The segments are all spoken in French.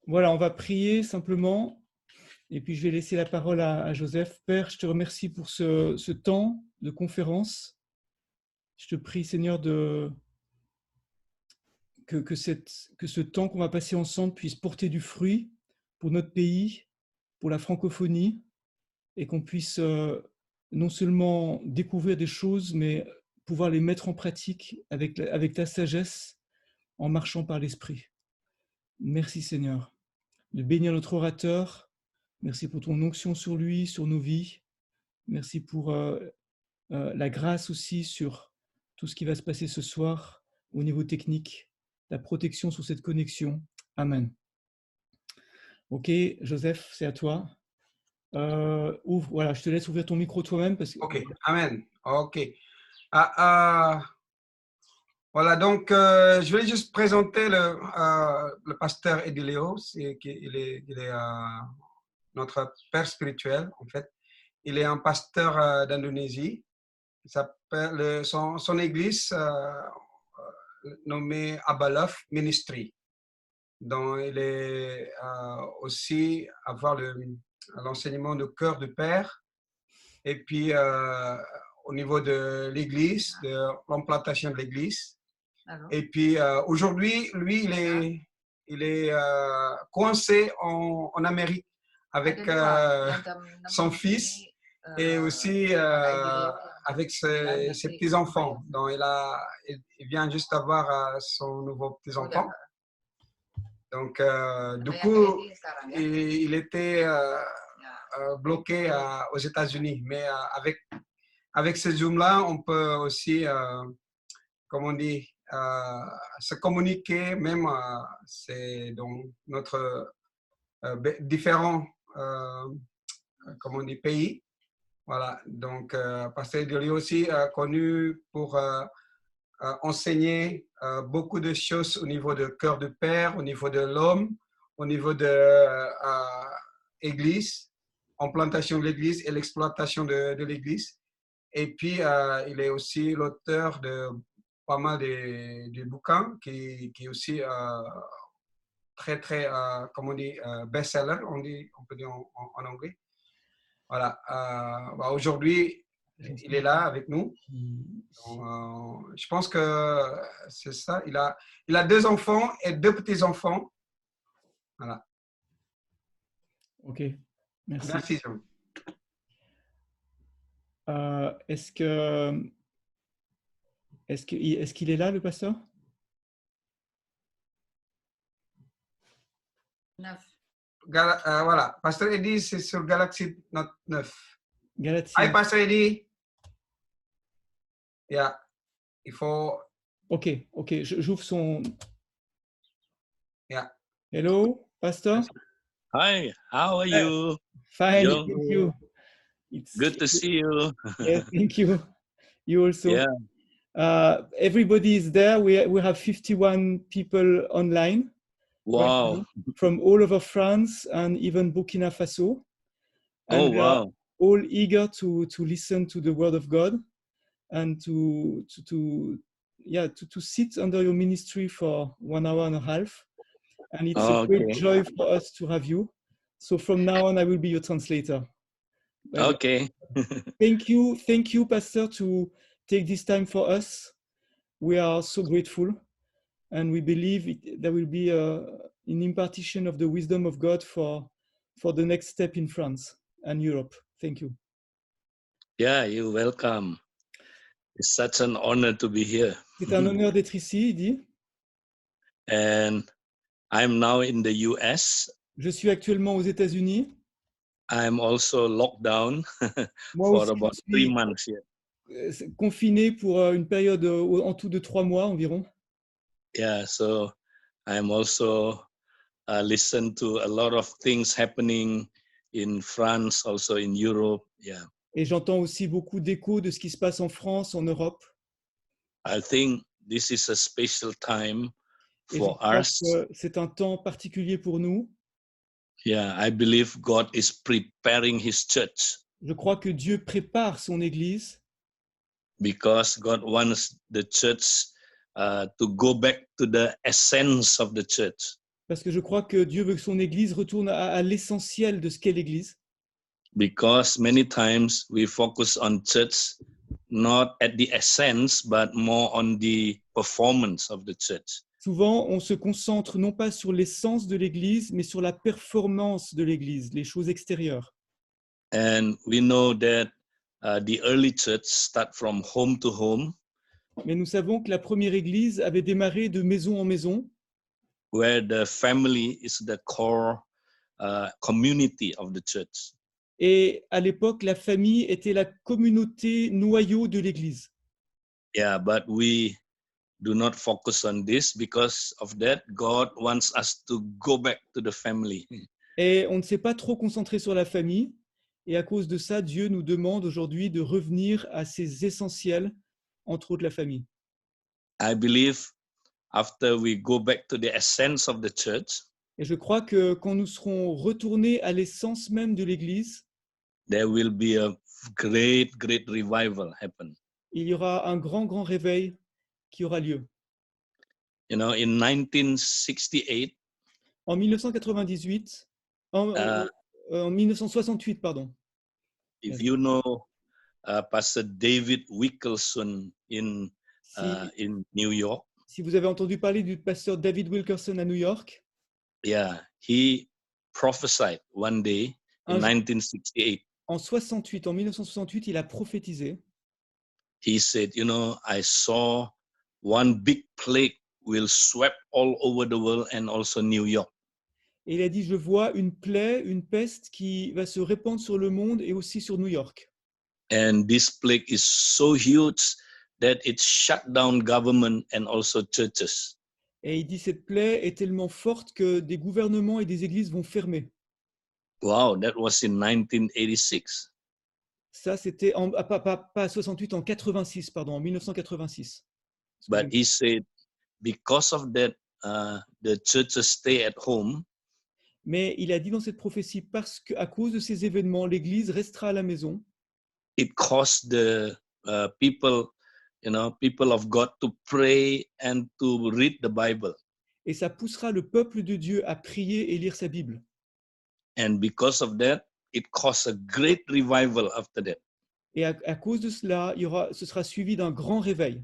Voilà, on va prier simplement et puis je vais laisser la parole à Joseph. Père, je te remercie pour ce temps de conférence. Je te prie, Seigneur, que ce temps qu'on va passer ensemble puisse porter du fruit pour notre pays, pour la francophonie, et qu'on puisse non seulement découvrir des choses, mais pouvoir les mettre en pratique avec ta sagesse en marchant par l'Esprit. Merci Seigneur de bénir notre orateur. Merci pour ton onction sur lui, sur nos vies. Merci pour la grâce aussi sur tout ce qui va se passer ce soir au niveau technique, la protection sur cette connexion. Amen. Ok, Joseph, c'est à toi. Ouvre, voilà, je te laisse ouvrir ton micro toi-même parce que. Ok, Amen. Ok. Voilà, donc je vais juste présenter le pasteur Eddie Léo. Il est notre père spirituel, en fait. Il est un pasteur d'Indonésie. Son église nommée Abalaf Ministry. Donc, il est aussi avoir l'enseignement de cœur de père. Et puis, au niveau de l'église, de l'implantation de l'église. Et puis, aujourd'hui, lui, il est coincé en Amérique avec son fils et aussi avec ses petits-enfants. Donc, il vient juste avoir son nouveau petit-enfant. Donc, du coup, il était bloqué aux États-Unis. Mais avec ce Zoom-là, on peut aussi, comme on dit, se communiquer, même c'est dans notre différents comme on dit, pays. Voilà, donc Pasteur Eddie aussi connu pour enseigner beaucoup de choses au niveau de cœur de père, au niveau de l'homme, au niveau de l'église, implantation de l'église et l'exploitation de l'église. Et puis, il est aussi l'auteur de pas mal de bouquins qui est aussi très, très, comme on dit, best-seller, on peut dire en anglais. Voilà. Aujourd'hui, il est là avec nous. Donc, je pense que c'est ça. Il a 2 enfants et 2 petits-enfants. Voilà. Ok, merci. Merci, Jean. Est-ce qu'il est là, le pasteur? 9. Voilà. Pasteur Eddie, c'est sur Galaxy Note 9. Galaxy. Hi, Pasteur Eddie. Yeah. Il faut. Ok, j'ouvre son. Yeah. Hello, pastor. Hi, how are you? Fine, Yo. thank you. Good to see you. Yeah, thank you. You also. Yeah. Everybody is there. We have 51 people online. Wow. Right, from all over France and even Burkina Faso. And oh, wow. All eager to listen to the word of God and to sit under your ministry for 1 hour and a half. And it's a great joy for us to have you. So from now on, I will be your translator. Okay. Thank you, Pastor, to take this time for us. We are so grateful, and we believe there will be an impartition of the wisdom of God for the next step in France and Europe. Thank you. Yeah, you're welcome. It's such an honor to be here. C'est un honneur d'être ici, il dit. And I'm now in the US. Je suis actuellement aux États-Unis. I'm also locked down Moi for about 3 months here. Confiné pour une période en tout de 3 mois environ. Yeah, so I'm also listen to a lot of things happening in France, also in Europe. Yeah. Et j'entends aussi beaucoup d'échos de ce qui se passe en France, en Europe. I think this is a special time for us. C'est un temps particulier pour nous. Yeah, I believe God is preparing His church. Je crois que Dieu prépare son Église. Because God wants the church to go back to the essence of the church. Parce que je crois que Dieu veut que son Église retourne à l'essentiel de ce qu'est l'Église. because many times we focus on church not at the essence but more on the performance of the church. Souvent, on se concentre non pas sur l'essence de l'Église, mais sur la performance de l'Église, les choses extérieures. And we know that the early church start from home to home, Mais nous savons que la première Église avait démarré de maison en maison, where the family is the core community of the church. et à l'époque, la famille était la communauté noyau de l'Église. Yeah, but we do not focus on this because of that. God wants us to go back to the family. Et on ne s'est pas trop concentré sur la famille, et à cause de ça, Dieu nous demande aujourd'hui de revenir à ses essentiels, entre autres la famille. I believe after we go back to the essence of the church, Et je crois que quand nous serons retournés à l'essence même de l'Église, there will be a great revival happen. il y aura un grand réveil qui aura lieu. You know, in 1968, En 1998, en 1968, pardon. if you know Pastor David Wilkerson in New York, Si vous avez entendu parler du pasteur David Wilkerson à New York, yeah, he prophesied one day in Un- 1968. en 1968, il a prophétisé. He said, you know, I saw one big plague will sweep all over the world and also New York. Et il a dit, je vois une plaie, une peste qui va se répandre sur le monde et aussi sur New York. And this plague is so huge that it shut down government and also churches. Et il dit, cette plaie est tellement forte que des gouvernements et des églises vont fermer. Wow, that was in 1986. Ça, c'était pas à 68, en 86, pardon, en 1986. But he said, because of that, the churches stay at home. Mais il a dit dans cette prophétie, parce qu'à cause de ces événements, l'Église restera à la maison. It caused the people, you know, people of God to pray and to read the Bible. Et ça poussera le peuple de Dieu à prier et lire sa Bible. And because of that, it caused a great revival after that. Et à cause de cela, ce sera suivi d'un grand réveil.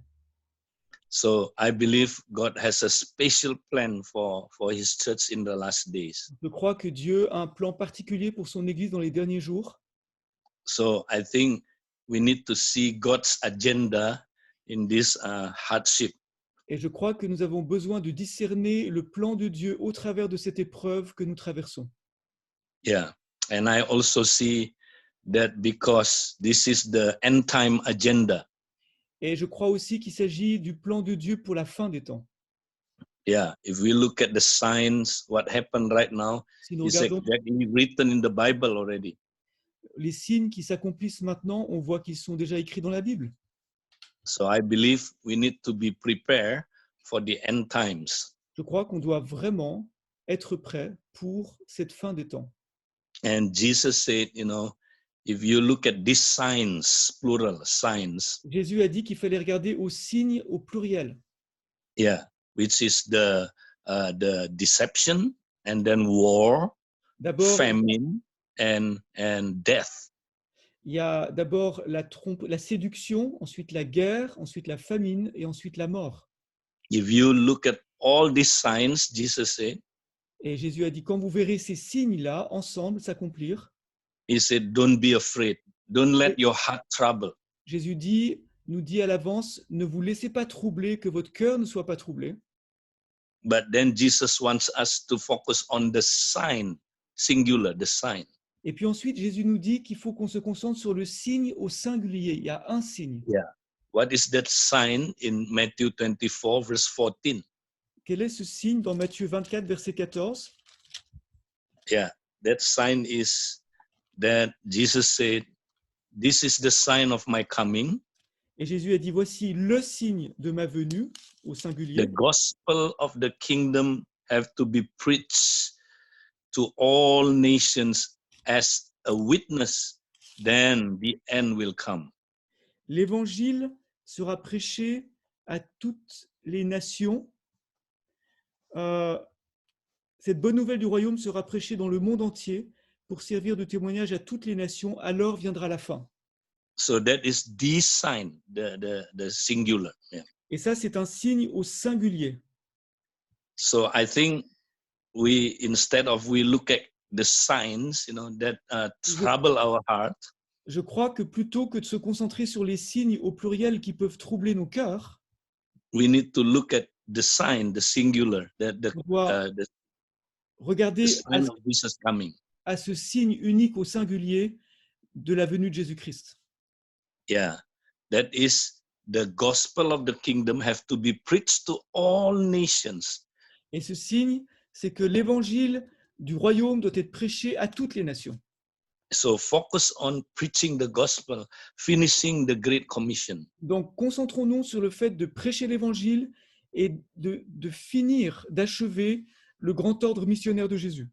So I believe God has a special plan for his church in the last days. Je crois que Dieu a un plan particulier pour son Église dans les derniers jours. So I think we need to see God's agenda in this hardship. Et je crois que nous avons besoin de discerner le plan de Dieu au travers de cette épreuve que nous traversons. Yeah. And I also see that because this is the end time agenda. Et je crois aussi qu'il s'agit du plan de Dieu pour la fin des temps. Yeah, if we look at the signs, what happened right now Si nous is regardons exactly written in the Bible already. les signes qui s'accomplissent maintenant, on voit qu'ils sont déjà écrits dans la Bible. So I believe we need to be prepared for the end times. Je crois qu'on doit vraiment être prêt pour cette fin des temps. And Jesus said, you know, if you look at these signs, plural signs, Jésus a dit qu'il fallait regarder aux signes au pluriel. yeah, which is the deception and then war, D'abord, famine and death. il y a d'abord la séduction, ensuite la guerre, ensuite la famine et ensuite la mort. If you look at all these signs, Jesus said, Et Jésus a dit, quand vous verrez ces signes-là ensemble s'accomplir, he said, don't be afraid. Don't let your heart trouble. Jésus nous dit à l'avance, ne vous laissez pas troubler, que votre cœur ne soit pas troublé. But then Jesus wants us to focus on the sign, singular, the sign. Et puis ensuite, Jésus nous dit qu'il faut qu'on se concentre sur le signe au singulier. Il y a un signe. What is that sign in Matthew 24, verse 14? Quel est ce signe dans Matthieu 24, verset 14? Yeah, that sign is that Jesus said, this is the sign of my coming. Et Jésus a dit, voici le signe de ma venue, au The singulier. gospel of the kingdom have to be preached to all nations as a witness, then the end will come. L'évangile sera prêché à toutes les nations. cette bonne nouvelle du royaume sera prêchée dans le monde entier pour servir de témoignage à toutes les nations, alors viendra la fin. So that is the sign, the singular. Yeah. Et ça, c'est un signe au singulier. So I think we, instead of we look at the signs, that trouble our heart, Je crois que plutôt que de se concentrer sur les signes au pluriel qui peuvent troubler nos cœurs, we need to look at the sign, the singular, on doit the regarder sign of Jesus coming. à ce signe unique au singulier de la venue de Jésus-Christ. Yeah, that is the gospel of the kingdom have to be preached to all nations. Et ce signe, c'est que l'évangile du royaume doit être prêché à toutes les nations. So focus on preaching the gospel, finishing the Great Commission. Donc, concentrons-nous sur le fait de prêcher l'évangile et de finir, d'achever le grand ordre missionnaire de Jésus.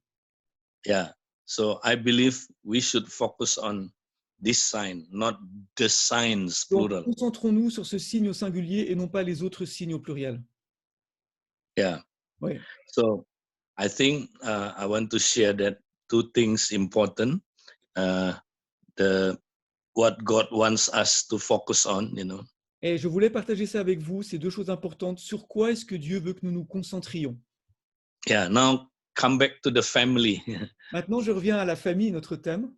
Yeah, so I believe we should focus on this sign, not the signs, Donc, plural. concentrons-nous sur ce signe au singulier et non pas les autres signes au pluriel. Yeah. Oui. So I think I want to share that two things important. What God wants us to focus on, Et je voulais partager ça avec vous, ces deux choses importantes. Sur quoi est-ce que Dieu veut que nous nous concentrions? Yeah, now come back to the family. Maintenant, je reviens à la famille, notre thème.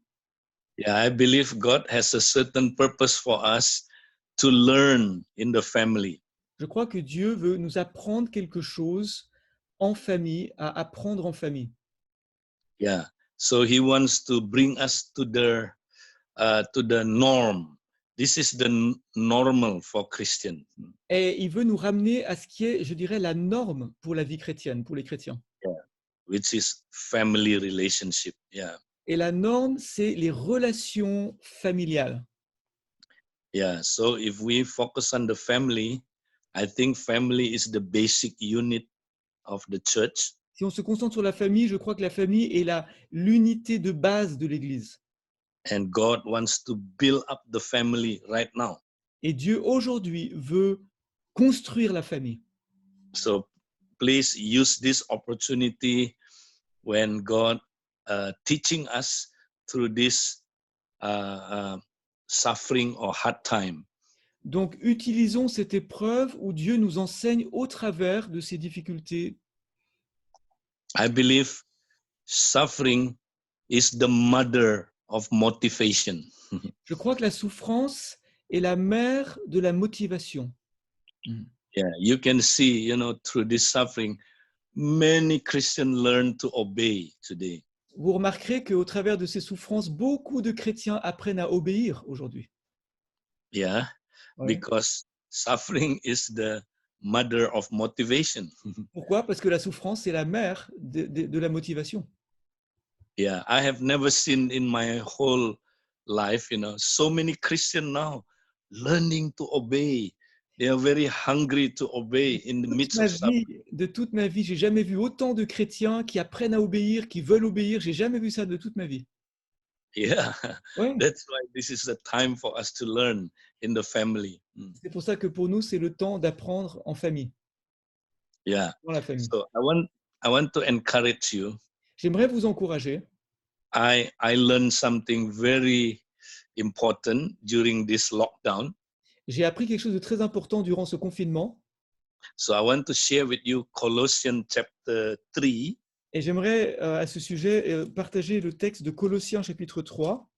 Yeah, I believe God has a certain purpose for us to learn in the family. Je crois que Dieu veut nous apprendre quelque chose en famille, à apprendre en famille. Yeah, so He wants to bring us to the norm. This is the normal for Christian. Et il veut nous ramener à ce qui est, je dirais, la norme pour la vie chrétienne, pour les chrétiens. Which is family relationship. Yeah. Et la norme, c'est les relations familiales. Yeah, so if we focus on the family, I think family is the basic unit of the church. Si on se concentre sur la famille, je crois que la famille est l'unité de base de l'Église. And God wants to build up the family right now. Et Dieu, aujourd'hui, veut construire la famille. So please use this opportunity when God teaching us through this suffering or hard time. Donc, utilisons cette épreuve où Dieu nous enseigne au travers de ces difficultés. I believe suffering is the mother of motivation. Je crois que la souffrance est la mère de la motivation. Yeah, you can see, through this suffering, many Christians learn to obey today. Vous remarquerez qu'au travers de ces souffrances, beaucoup de chrétiens apprennent à obéir aujourd'hui. Yeah, Ouais. because suffering is the mother of motivation. Pourquoi? Parce que la souffrance est la mère de la motivation. Yeah, I have never seen in my whole life, so many Christians now learning to obey. They are very hungry to obey in the midst of suffering. De toute ma vie, j'ai jamais vu autant de chrétiens qui apprennent à obéir, qui veulent obéir. J'ai jamais vu ça de toute ma vie. Yeah, Ouais. that's why this is the time for us to learn in the family. C'est pour ça que pour nous, c'est le temps d'apprendre en famille, Yeah. dans la famille. So I want to encourage you. J'aimerais vous encourager. I learned something very important during this lockdown. J'ai appris quelque chose de très important durant ce confinement. So I want to share with you Colossians chapter 3. Et j'aimerais à ce sujet partager le texte de Colossiens chapitre 3.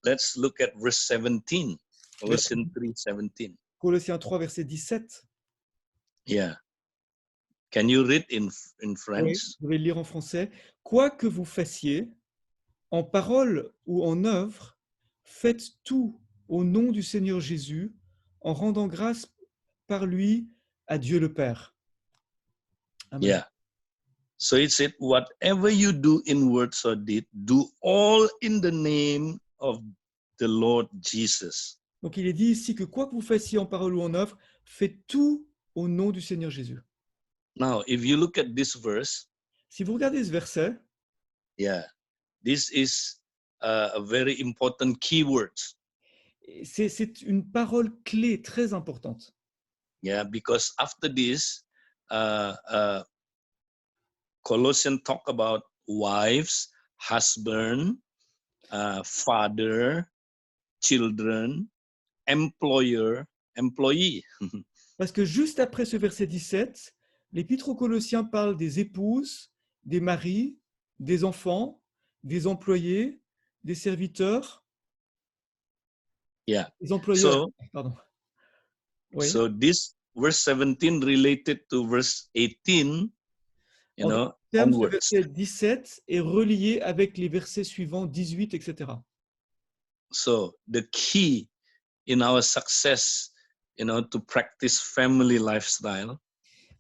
Let's look at verse 17. Colossians 3:17. Colossiens 3, verset 17. Yeah. Can you read in French? Oui, je vais le lire en français. Quoi que vous fassiez, en parole ou en œuvre, faites tout au nom du Seigneur Jésus, en rendant grâce par lui à Dieu le Père. Amen. Yeah. So it said, whatever you do in words or deed, do all in the name of the Lord Jesus. Donc il est dit ici que quoi que vous fassiez en parole ou en œuvre, faites tout au nom du Seigneur Jésus. Now, if you look at this verse, Si vous regardez ce verset, yeah, this is a very important keyword. c'est une parole clé très importante. Yeah, because after this, Colossians talk about wives, husband, father, children, employer, employee. Parce que juste après ce verset 17, l'Épître aux Colossiens parle des épouses, des maris, des enfants, des employés, des serviteurs, Yeah. des employeurs. So, Pardon. Oui. so this verse 17 related to verse 18, En d'autres termes, ce onwards. verset 17 est relié avec les versets suivants, 18, etc. So the key in our success, to practice family lifestyle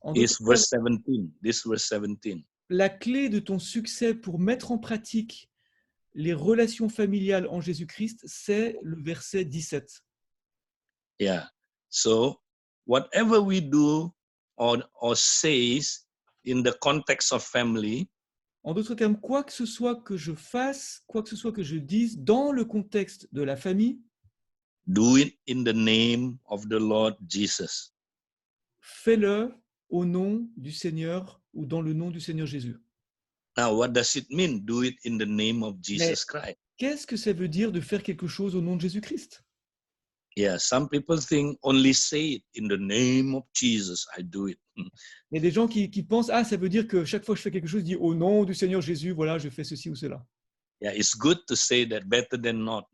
En is d'autres termes, verse 17. This verse 17. la clé de ton succès pour mettre en pratique les relations familiales en Jésus-Christ, c'est le verset 17. Yeah. So whatever we do or says in the context of family, En d'autres termes, quoi que ce soit que je fasse, quoi que ce soit que je dise dans le contexte de la famille, do it in the name of the Lord Jesus. fais-le au nom du Seigneur ou dans le nom du Seigneur Jésus. Now, what does it mean? Do it in the name of Jesus Christ. Qu'est-ce que ça veut dire de faire quelque chose au nom de Jésus-Christ? Yeah, some people think only say it in the name of Jesus, I do it. Il y a des gens qui pensent, ça veut dire que chaque fois que je fais quelque chose, je dis au nom du Seigneur Jésus, voilà, je fais ceci ou cela. Yeah, it's good to say that, better than not.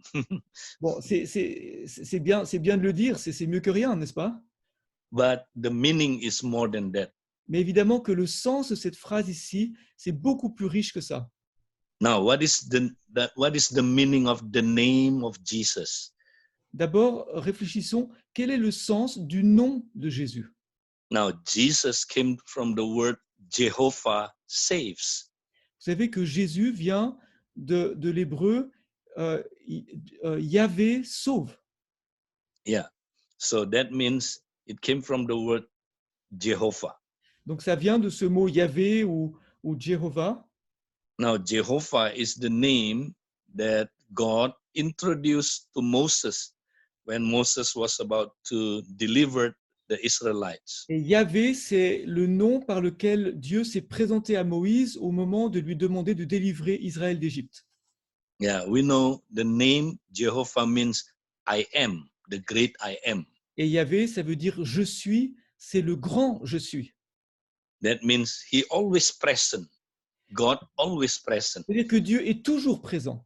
Bon, c'est bien de le dire, c'est mieux que rien, n'est-ce pas? But the meaning is more than that. Mais évidemment que le sens de cette phrase ici, c'est beaucoup plus riche que ça. Now, what is the meaning of the name of Jesus? D'abord, réfléchissons, quel est le sens du nom de Jésus? Now, Jesus came from the word Jehovah saves. Vous savez que Jésus vient de l'hébreu Yahvé sauve. Yeah. So that means it came from the word Jehovah. Donc ça vient de ce mot Yahvé ou Jéhovah. Now, Jehovah is the name that God introduced to Moses when Moses was about to deliver the Israelites. Et Yahvé, c'est le nom par lequel Dieu s'est présenté à Moïse au moment de lui demander de délivrer Israël d'Égypte. Yeah, we know the name Jehovah means I am, the great I am. Et Yahvé, ça veut dire je suis, c'est le grand je suis. That means he always present. God always present. C'est-à-dire que Dieu est toujours présent.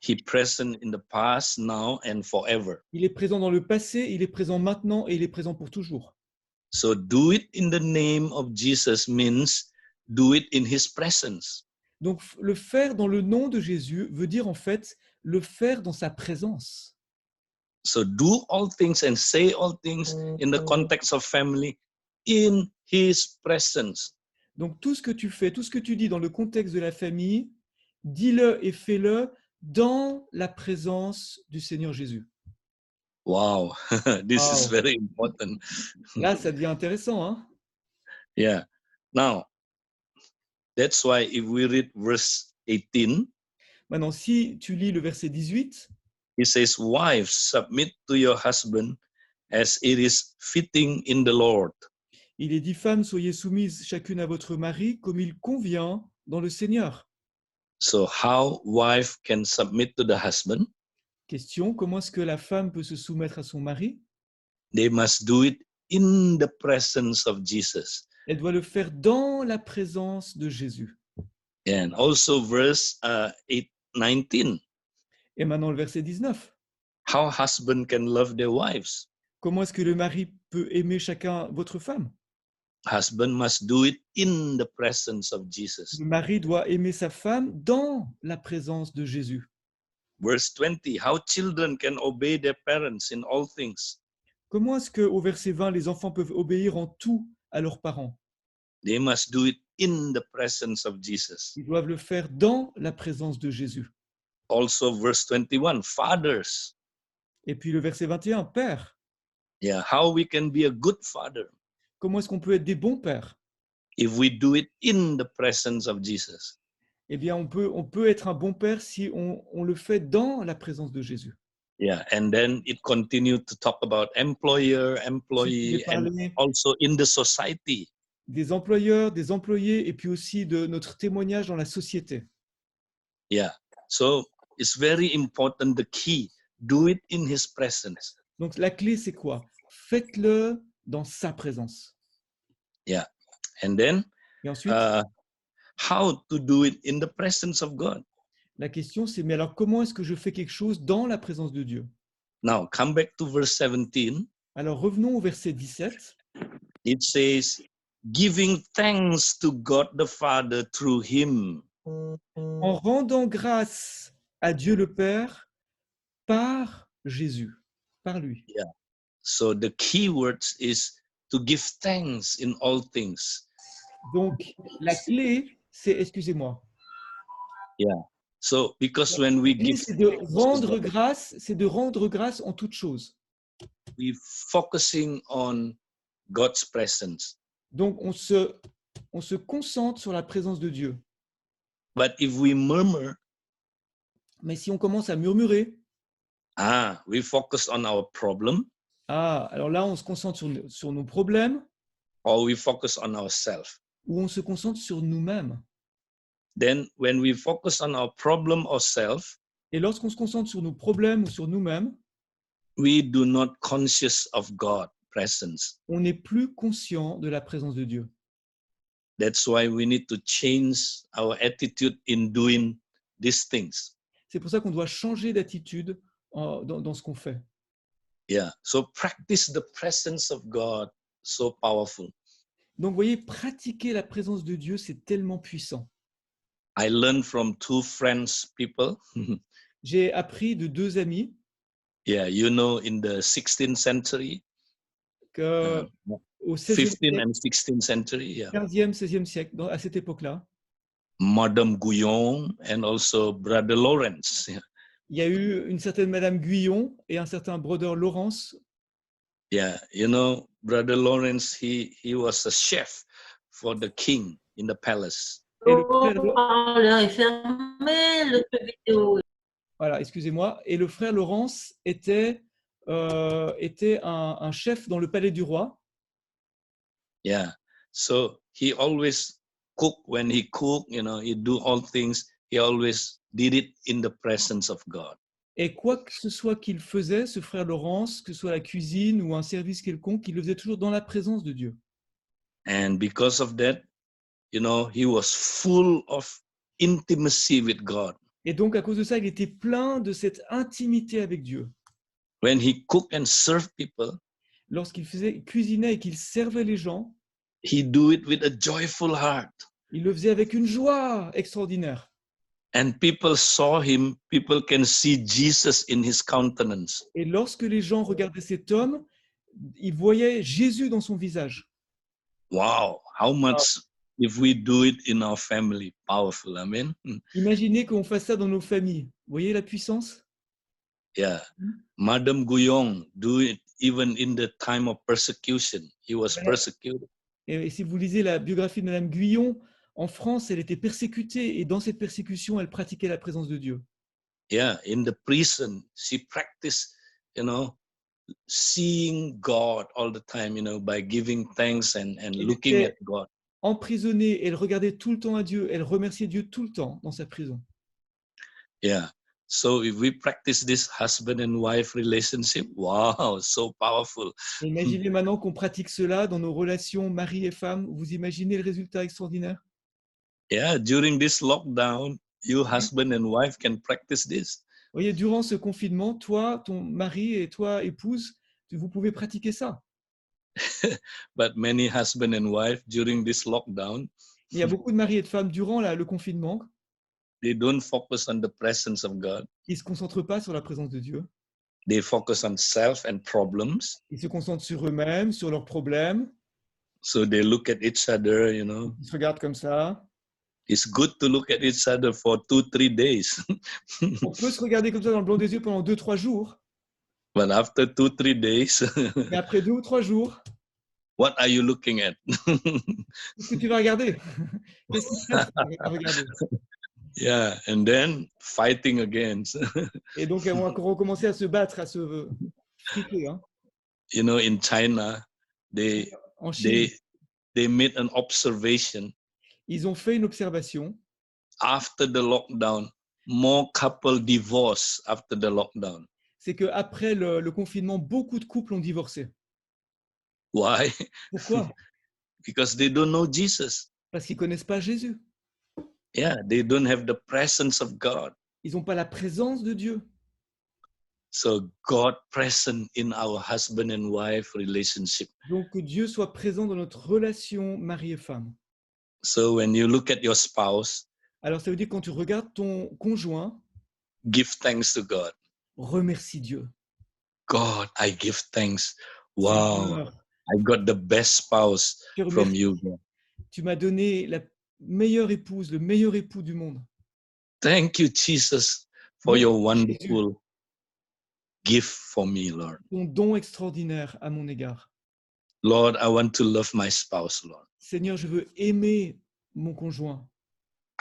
He present in the past, now, and forever. Il est présent dans le passé, il est présent maintenant et il est présent pour toujours. So do it in the name of Jesus means do it in his presence. Donc le faire dans le nom de Jésus veut dire en fait le faire dans sa présence. So do all things and say all things in the context of family in his presence. Donc tout ce que tu fais, tout ce que tu dis dans le contexte de la famille, dis-le et fais-le dans la présence du Seigneur Jésus. Wow, this is Wow. very important. Là, ça devient intéressant, hein? Yeah. Now, that's why if we read verse 18, Maintenant, si tu lis le verset 18, he says, wives, submit to your husband as it is fitting in the Lord. il est dit, femmes, soyez soumises chacune à votre mari comme il convient dans le Seigneur. So how wife can submit to the husband? Question, comment est-ce que la femme peut se soumettre à son mari? They must do it in the presence of Jesus. Elle doit le faire dans la présence de Jésus. And also verse 19. Et maintenant le verset 19. How husband can love their wives. Comment est-ce que le mari peut aimer chacun votre femme? Husband must do it in the presence of Jesus. Le mari doit aimer sa femme dans la présence de Jésus. Verse 20, how children can obey their parents in all things. Comment est-ce qu'au verset 20, les enfants peuvent obéir en tout à leurs parents? They must do it in the presence of Jesus. Ils doivent le faire dans la présence de Jésus. Also verse 21, fathers. Et puis le verset 21, père. Yeah, how we can be a good father. Comment est-ce qu'on peut être des bons pères? If we do it in the presence of Jesus. Eh bien, on peut être un bon père si on le fait dans la présence de Jésus. Yeah, and then it continued to talk about employer, employee, and also in the society. des employeurs, des employés et puis aussi de notre témoignage dans la société. Yeah. So it's very important, the key. Do it in his presence. Donc la clé, c'est quoi? Faites-le dans sa présence. Yeah. And then Et ensuite, how to do it in the presence of God? la question, c'est, mais alors comment est-ce que je fais quelque chose dans la présence de Dieu? Now come back to verse 17. Alors revenons au verset 17. It says, giving thanks to God the Father through him. En rendant grâce à Dieu le Père par Jésus, par lui. So the key words is to give thanks in all things. Donc la clé, c'est, excusez-moi, So because when we la clé, give c'est de thanks to rendre God, grâce, c'est de rendre grâce en toutes choses. we focusing on God's presence. Donc on se concentre sur la présence de Dieu. But if we murmur, Mais si on commence à murmurer, we focus on our problem, alors là on se concentre sur nos problèmes or we focus on ourselves. ou on se concentre sur nous-mêmes. Then when we focus on our problem or self, Et lorsqu'on se concentre sur nos problèmes ou sur nous-mêmes, we do not conscious of God's presence. on n'est plus conscient de la présence de Dieu. That's why we need to change our attitude in doing these things. C'est pour ça qu'on doit changer d'attitude dans ce qu'on fait. Yeah. So practice the presence of God, so powerful. Donc, vous voyez, pratiquer la présence de Dieu, c'est tellement puissant. I learned from two French people. J'ai appris de deux amis Yeah, you know, in the 16th century, qu'au uh, 16e 15th siècle, and 16th century, yeah. 15e, 16e siècle, à cette époque-là, Madame Guyon and also Brother Lawrence. Yeah. il y a eu une certaine Madame Guyon et un certain Brother Laurence. Yeah, you know, Brother Lawrence, he was a chef for the king in the palace. Et le frère, Parleur est fermé, le jeu vidéo. voilà, excusez-moi. Et le frère Laurence était un chef dans le palais du roi. Yeah, so he always cook. When he cook, you know, he do all things. He always did it in the presence of God. Et quoi que ce soit qu'il faisait, ce frère Laurence, que ce soit la cuisine ou un service quelconque, il le faisait toujours dans la présence de Dieu. And because of that, you know, he was full of intimacy with God. Et donc, à cause de ça, il était plein de cette intimité avec Dieu. When he cooked and served people, Lorsqu'il cuisinait et qu'il servait les gens, he do it with a joyful heart. il le faisait avec une joie extraordinaire. And people saw him, people can see Jesus in his countenance. Et lorsque les gens regardaient cet homme, ils voyaient Jésus dans son visage. Wow, how much if we do it in our family, powerful, amen. Imaginez qu'on fasse ça dans nos familles. Vous voyez la puissance? Yeah, Madame Guyon do it even in the time of persecution. He was persecuted. Et si vous lisez la biographie de Madame Guyon, en France, elle était persécutée et dans cette persécution, elle pratiquait la présence de Dieu. Yeah, in the prison, she practiced, you know, seeing God all the time, you know, by giving thanks and looking at God. Emprisonnée, elle regardait tout le temps à Dieu, elle remerciait Dieu tout le temps dans sa prison. Yeah. So if we practice this husband and wife relationship, wow, so powerful. Et imaginez maintenant qu'on pratique cela dans nos relations mari et femme. Vous imaginez le résultat extraordinaire? Yeah, during this lockdown, you husband and wife can practice this. Vous voyez, durant ce confinement, toi, ton mari et toi, épouse, vous pouvez pratiquer ça. But many husband and wife during this lockdown, Il y a beaucoup de maris et de femmes durant le confinement they don't focus on the presence of God. qui ne se concentrent pas sur la présence de Dieu. They focus on self and problems. Ils se concentrent sur eux-mêmes, sur leurs problèmes. So they look at each other, you know. Ils se regardent comme ça. It's good to look at each other for 2-3 days. On peut se regarder comme ça dans le blanc des yeux pendant 2-3 jours. But after 2-3 days, Mais après 2 ou 3 jours, what are you looking at? qu'est-ce que tu vas regarder? Qu'est-ce que tu vas regarder? Yeah, and then fighting again. Et donc, on va recommencer à se battre, à se friter. Hein. You know, in China, En Chine, they made an observation Ils ont fait une observation. after the lockdown, more couple divorce after the lockdown. C'est qu'après le confinement, beaucoup de couples ont divorcé. Why? Pourquoi? Because they don't know Jesus. Parce qu'ils ne connaissent pas Jésus. Yeah, they don't have the presence of God. Ils n'ont pas la présence de Dieu. So God present in our husband and wife relationship. Donc, que Dieu soit présent dans notre relation mari et femme. So when you look at your spouse, Alors, ça veut dire quand tu regardes ton conjoint, give thanks to God. remercie Dieu. God, I give thanks. Wow, Seigneur, I got the best spouse je te from remercie. you, God. Tu m'as donné la meilleure épouse, le meilleur époux du monde. Thank you, Jesus, for Merci, your Jésus, wonderful gift for me, Lord. ton don extraordinaire à mon égard. Lord, I want to love my spouse, Lord. Seigneur, je veux aimer mon conjoint.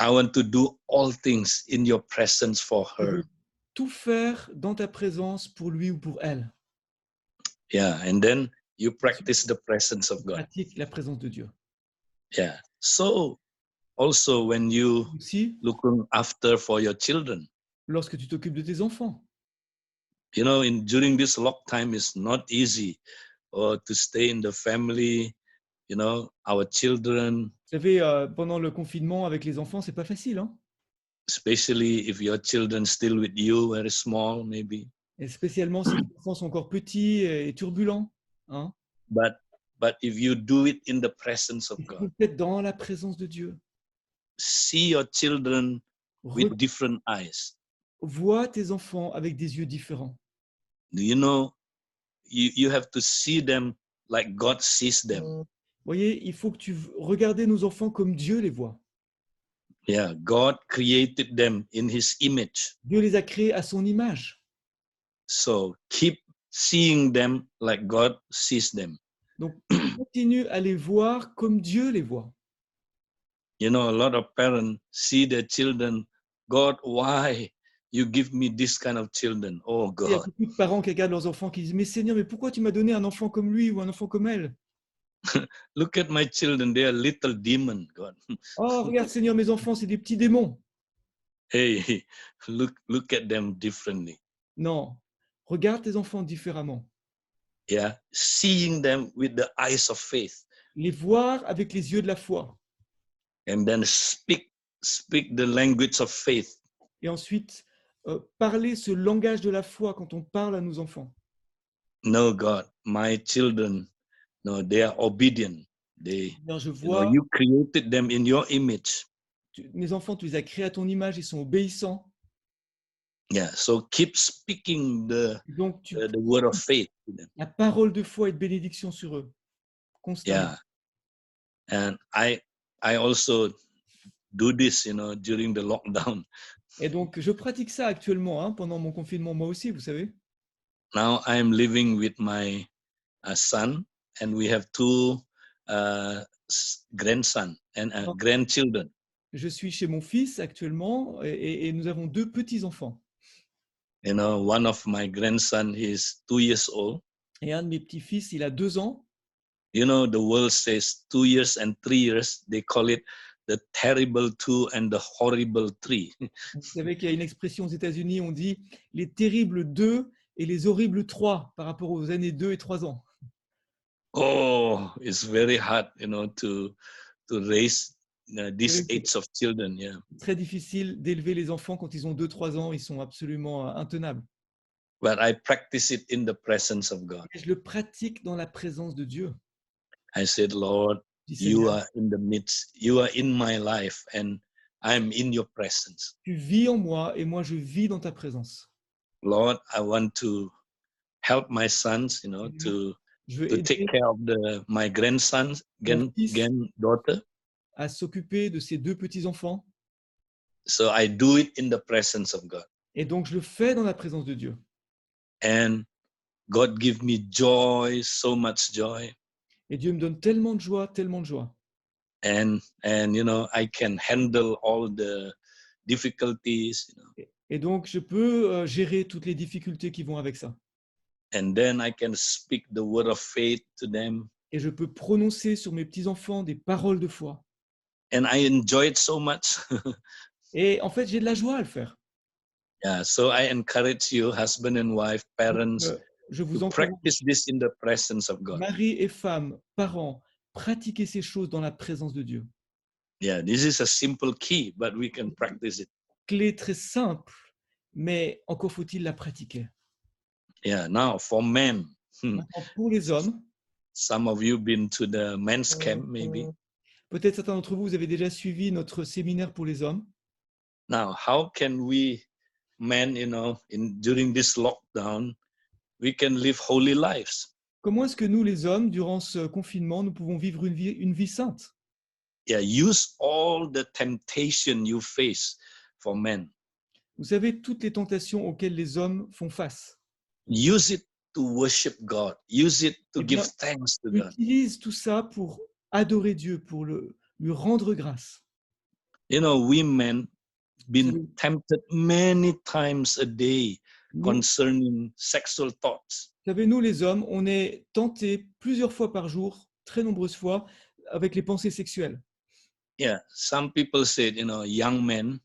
I want to do all things in your presence for Je veux her. tout faire dans ta présence pour lui ou pour elle. Yeah, and then you practice the presence of God. Pratique la présence de Dieu. Yeah. So also when you Aussi, looking after for your children, lorsque tu t'occupes de tes enfants. you know, during this lock time, it's not easy to stay in the family. You know, our children, Vous savez, pendant le confinement avec les enfants, c'est pas facile, hein? especially if your children still with you, very small, maybe. Et spécialement si les enfants sont encore petits et turbulents, hein? But if you do it in the presence of Il faut God, être dans la présence de Dieu. see your children with different eyes. Vois tes enfants avec des yeux différents. Do you know? You have to see them like God sees them. Vous voyez, il faut que tu regardes nos enfants comme Dieu les voit. Yeah, God created them in His image. Dieu les a créés à son image. So keep seeing them like God sees them. Donc, continue à les voir comme Dieu les voit. You know, a lot of parents see their children, God, why you give me this kind of children? Oh Il y a God, beaucoup de parents qui regardent leurs enfants qui disent « Mais Seigneur, mais pourquoi tu m'as donné un enfant comme lui ou un enfant comme elle? look at my children, they are little demon, God. Oh, regarde Seigneur, mes enfants, c'est des petits démons. » Hey, look at them differently. Non, regarde tes enfants différemment. Yeah, seeing them with the eyes of faith, Les voir avec les yeux de la foi. and then speak the language of faith. Et ensuite, parler ce langage de la foi quand on parle à nos enfants. No, God, my children, no, they are obedient. They, Bien, je you vois, know, you created them in your image. mes enfants, tu les as créés à ton image, ils sont obéissants. Yeah, so keep speaking the Donc, tu word of faith to them. la parole de foi et de bénédiction sur eux, constamment. Yeah, and I also do this, you know, during the lockdown. Et donc, je pratique ça actuellement, hein, pendant mon confinement, moi aussi, vous savez. Now I am living with my son, and we have two grandson and Oh. grandchildren. Je suis chez mon fils actuellement et nous avons 2 petits-enfants. You know, one of my grandson is 2 years old. Et un de mes petits-fils, il a 2 ans. You know, the world says 2 years and 3 years. They call it the terrible 2 and the horrible 3. Vous savez qu'il y a une expression aux États-Unis, on dit les terribles 2 et les horribles 3 par rapport aux années 2 et 3 ans. Oh, it's very hard, you know, to raise this Oui, age of children. Yeah. c'est très difficile d'élever les enfants quand ils ont 2-3 ans, ils sont absolument intenables. But I practice it in the presence of God. Et je le pratique dans la présence de Dieu. I said, Lord, Je dis, you Seigneur, are in the midst, you are in my life, and I'm in your presence. tu vis en moi et moi je vis dans ta présence. Lord, I want to help my sons, you know, Je veux to take aider care of my grandsons, Mon fils. granddaughter. à s'occuper de ces 2 petits-enfants. So I do it in the presence of God. Et donc, je le fais dans la présence de Dieu. And God give me joy, so much joy. Et Dieu me donne tellement de joie, tellement de joie. And you know, I can handle all the difficulties, you know. Et donc, je peux gérer toutes les difficultés qui vont avec ça. And then I can speak the word of faith to them. Et je peux prononcer sur mes petits-enfants des paroles de foi. And I enjoy it so much. Et en fait, j'ai de la joie à le faire. Yeah, so I encourage you, husband and wife, Donc, parents, je vous to encourage, practice this in the presence of God. mari et femme, parents, pratiquez ces choses dans la présence de Dieu. Yeah, this is a simple key, but we can practice it. Clé très simple, mais encore faut-il la pratiquer. Yeah, now for men, Maintenant, pour les hommes, some of you been to the men's camp, maybe. peut-être certains d'entre vous, vous avez déjà suivi notre séminaire pour les hommes. Now, how can we, men, during this lockdown, we can live holy lives? Comment est-ce que nous, les hommes, durant ce confinement, nous pouvons vivre une vie sainte? Yeah, use all the temptation you face for men. Vous savez, toutes les tentations auxquelles les hommes font face. Use it to worship God. Use it to Eh bien, give thanks to God. utilise tout ça pour adorer Dieu, pour lui rendre grâce. You know, we men been Vous tempted many times a day Nous, concerning sexual thoughts. savez, nous, les hommes, on est tentés plusieurs fois par jour, très nombreuses fois, avec les pensées sexuelles. Yeah, some people said, young men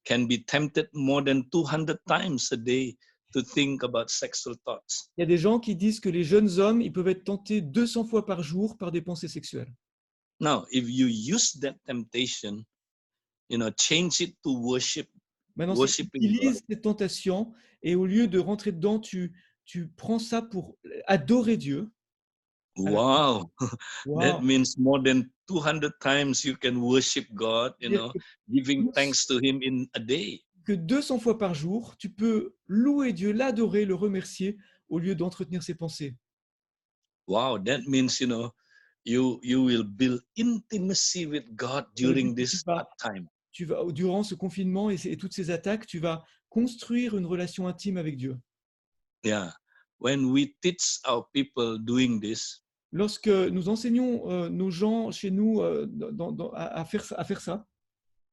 can be tempted more than 200 times a day to think about sexual thoughts. Il y a des gens qui disent que les jeunes hommes, ils peuvent être tentés 200 fois par jour par des pensées sexuelles. Now, if you use that temptation, change it to worship, Maintenant, si tu worshiping God. utilises cette tentation et au lieu de rentrer dedans, tu prends ça pour adorer Dieu. Wow, Wow. that means more than 200 times you can worship God, C'est-à-dire giving plus thanks to Him in a day. que 200 fois par jour, tu peux louer Dieu, l'adorer, le remercier au lieu d'entretenir ses pensées. Wow, that means, you will build intimacy with God during this hard time. Tu vas, durant ce confinement et toutes ces attaques, tu vas construire une relation intime avec Dieu. Yeah, when we teach our people doing this, Lorsque nous enseignons nos gens chez nous à faire ça,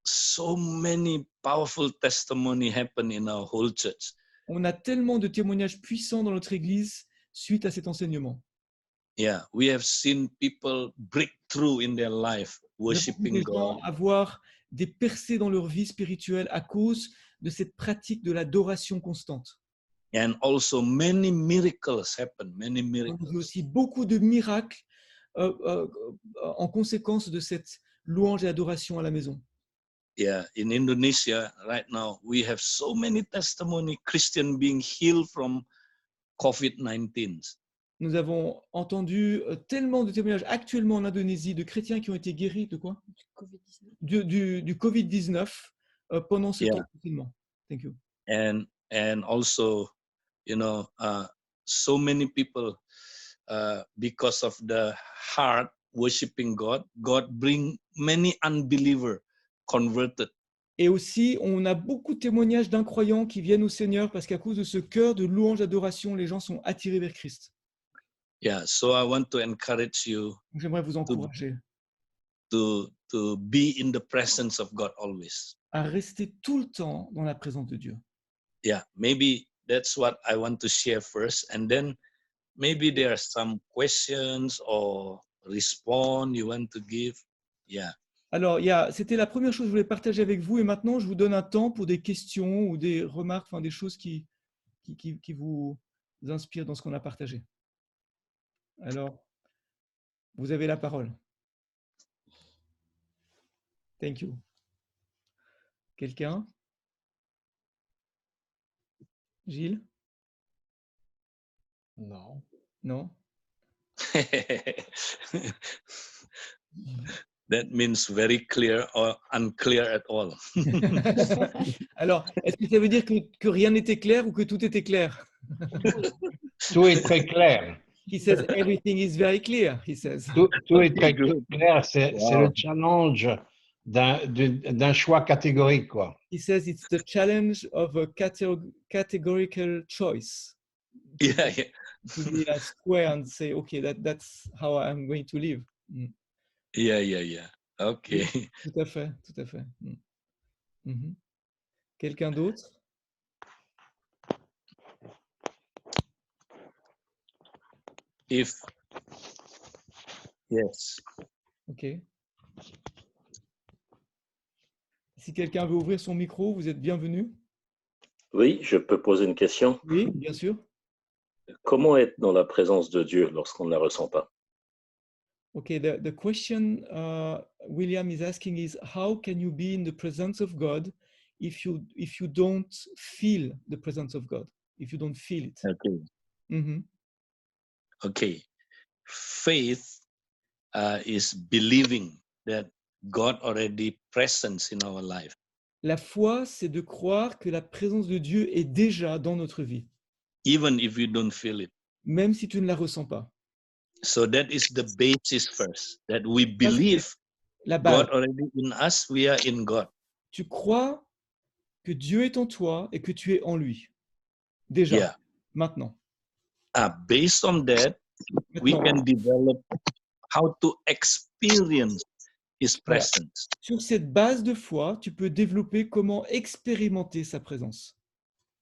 so many powerful testimony happen in our whole church. on a tellement de témoignages puissants dans notre Église suite à cet enseignement. Yeah, we have seen people break through in their life, Nous avons vu worshiping des God. gens avoir des percées dans leur vie spirituelle à cause de cette pratique de l'adoration constante. And also many miracles happen, many On a vu miracles. aussi beaucoup de miracles en conséquence de cette louange et adoration à la maison. Yeah, in Indonesia right now, we have so many testimony Christian being healed from COVID-19. Nous avons entendu tellement de témoignages actuellement en Indonésie de chrétiens qui ont été guéris de quoi? Du Covid-19 pendant ce Yeah. temps de confinement. Thank you. And also, so many people, because of the heart worshiping God, God bring many unbeliever converted. Et aussi, on a beaucoup de témoignages d'incroyants qui viennent au Seigneur parce qu'à cause de ce cœur de louange, d'adoration, les gens sont attirés vers Christ. Yeah, so I want to encourage you Donc, j'aimerais vous encourager to be in the presence of God always. à rester tout le temps dans la présence de Dieu. Yeah, maybe that's what I want to share first, and then maybe there are some questions or response you want to give. Yeah. Alors, c'était la première chose que je voulais partager avec vous et maintenant, je vous donne un temps pour des questions ou des remarques, enfin des choses qui vous inspirent dans ce qu'on a partagé. Alors, vous avez la parole. Thank you. Quelqu'un? Gilles? Non. Non? That means very clear or unclear at all. Alors, est-ce que ça veut dire que rien n'était clair ou que tout était clair? Tout est très clair. He says everything is very clear, he says. Tout est très clair. C'est le challenge d'un choix catégorique, quoi. He says it's the challenge of a categorical choice. Yeah. To be square and say, okay, that's how I'm going to live. Yeah. Okay. Tout à fait, tout à fait. Mhm. Quelqu'un d'autre? If Yes. Ok. Si quelqu'un veut ouvrir son micro, vous êtes bienvenu. Oui, je peux poser une question. Oui, bien sûr. Comment être dans la présence de Dieu lorsqu'on ne la ressent pas? Okay, the question William is asking is how can you be in the presence of God if you don't feel the presence of God, if you don't feel it? Okay. Mhm. Okay. Faith is believing that God already present in our life. La foi, c'est de croire que la présence de Dieu est déjà dans notre vie, Even if you don't feel it. même si tu ne la ressens pas. So that is the basis first, that we believe La base, God already in us, we are in God. tu crois que Dieu est en toi et que tu es en lui. Déjà, Yeah. maintenant. Based on that, we Maintenant. can develop how to experience His Voilà. presence. Sur cette base de foi, tu peux développer comment expérimenter sa présence.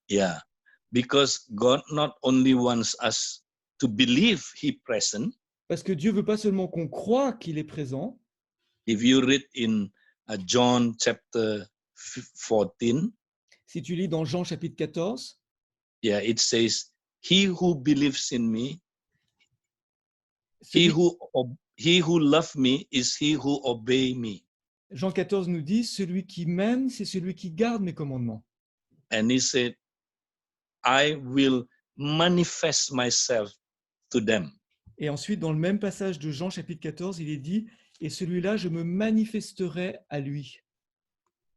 Yeah, because God not only wants us to believe He present. Parce que Dieu veut pas seulement qu'on croie qu'il est présent. If you read in John chapter 14, Si tu lis dans Jean chapitre 14, yeah, it says, "He who believes in me, celui- he who loves me is he who obey me." Jean 14 nous dit, celui qui m'aime, c'est celui qui garde mes commandements. And he said, "I will manifest myself to them." Et ensuite, dans le même passage de Jean chapitre 14, il est dit, et celui-là, je me manifesterai à lui.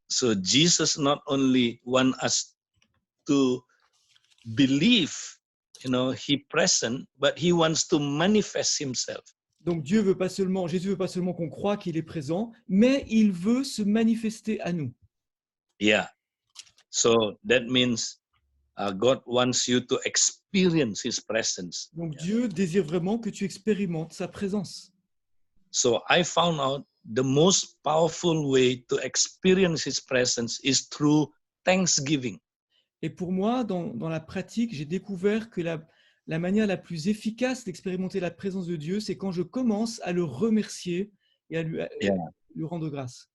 So Jesus not only want us to believe, He present, but He wants to manifest Himself. Donc Jésus veut pas seulement qu'on croie qu'il est présent, mais il veut se manifester à nous. Yeah. So that means God wants you to experience His presence. Donc Dieu désire vraiment que tu expérimentes sa présence. So I found out the most powerful way to experience His presence is through thanksgiving. Et pour moi, dans la pratique, j'ai découvert que la manière la plus efficace d'expérimenter la présence de Dieu, c'est quand je commence à le remercier et à lui rendre grâce.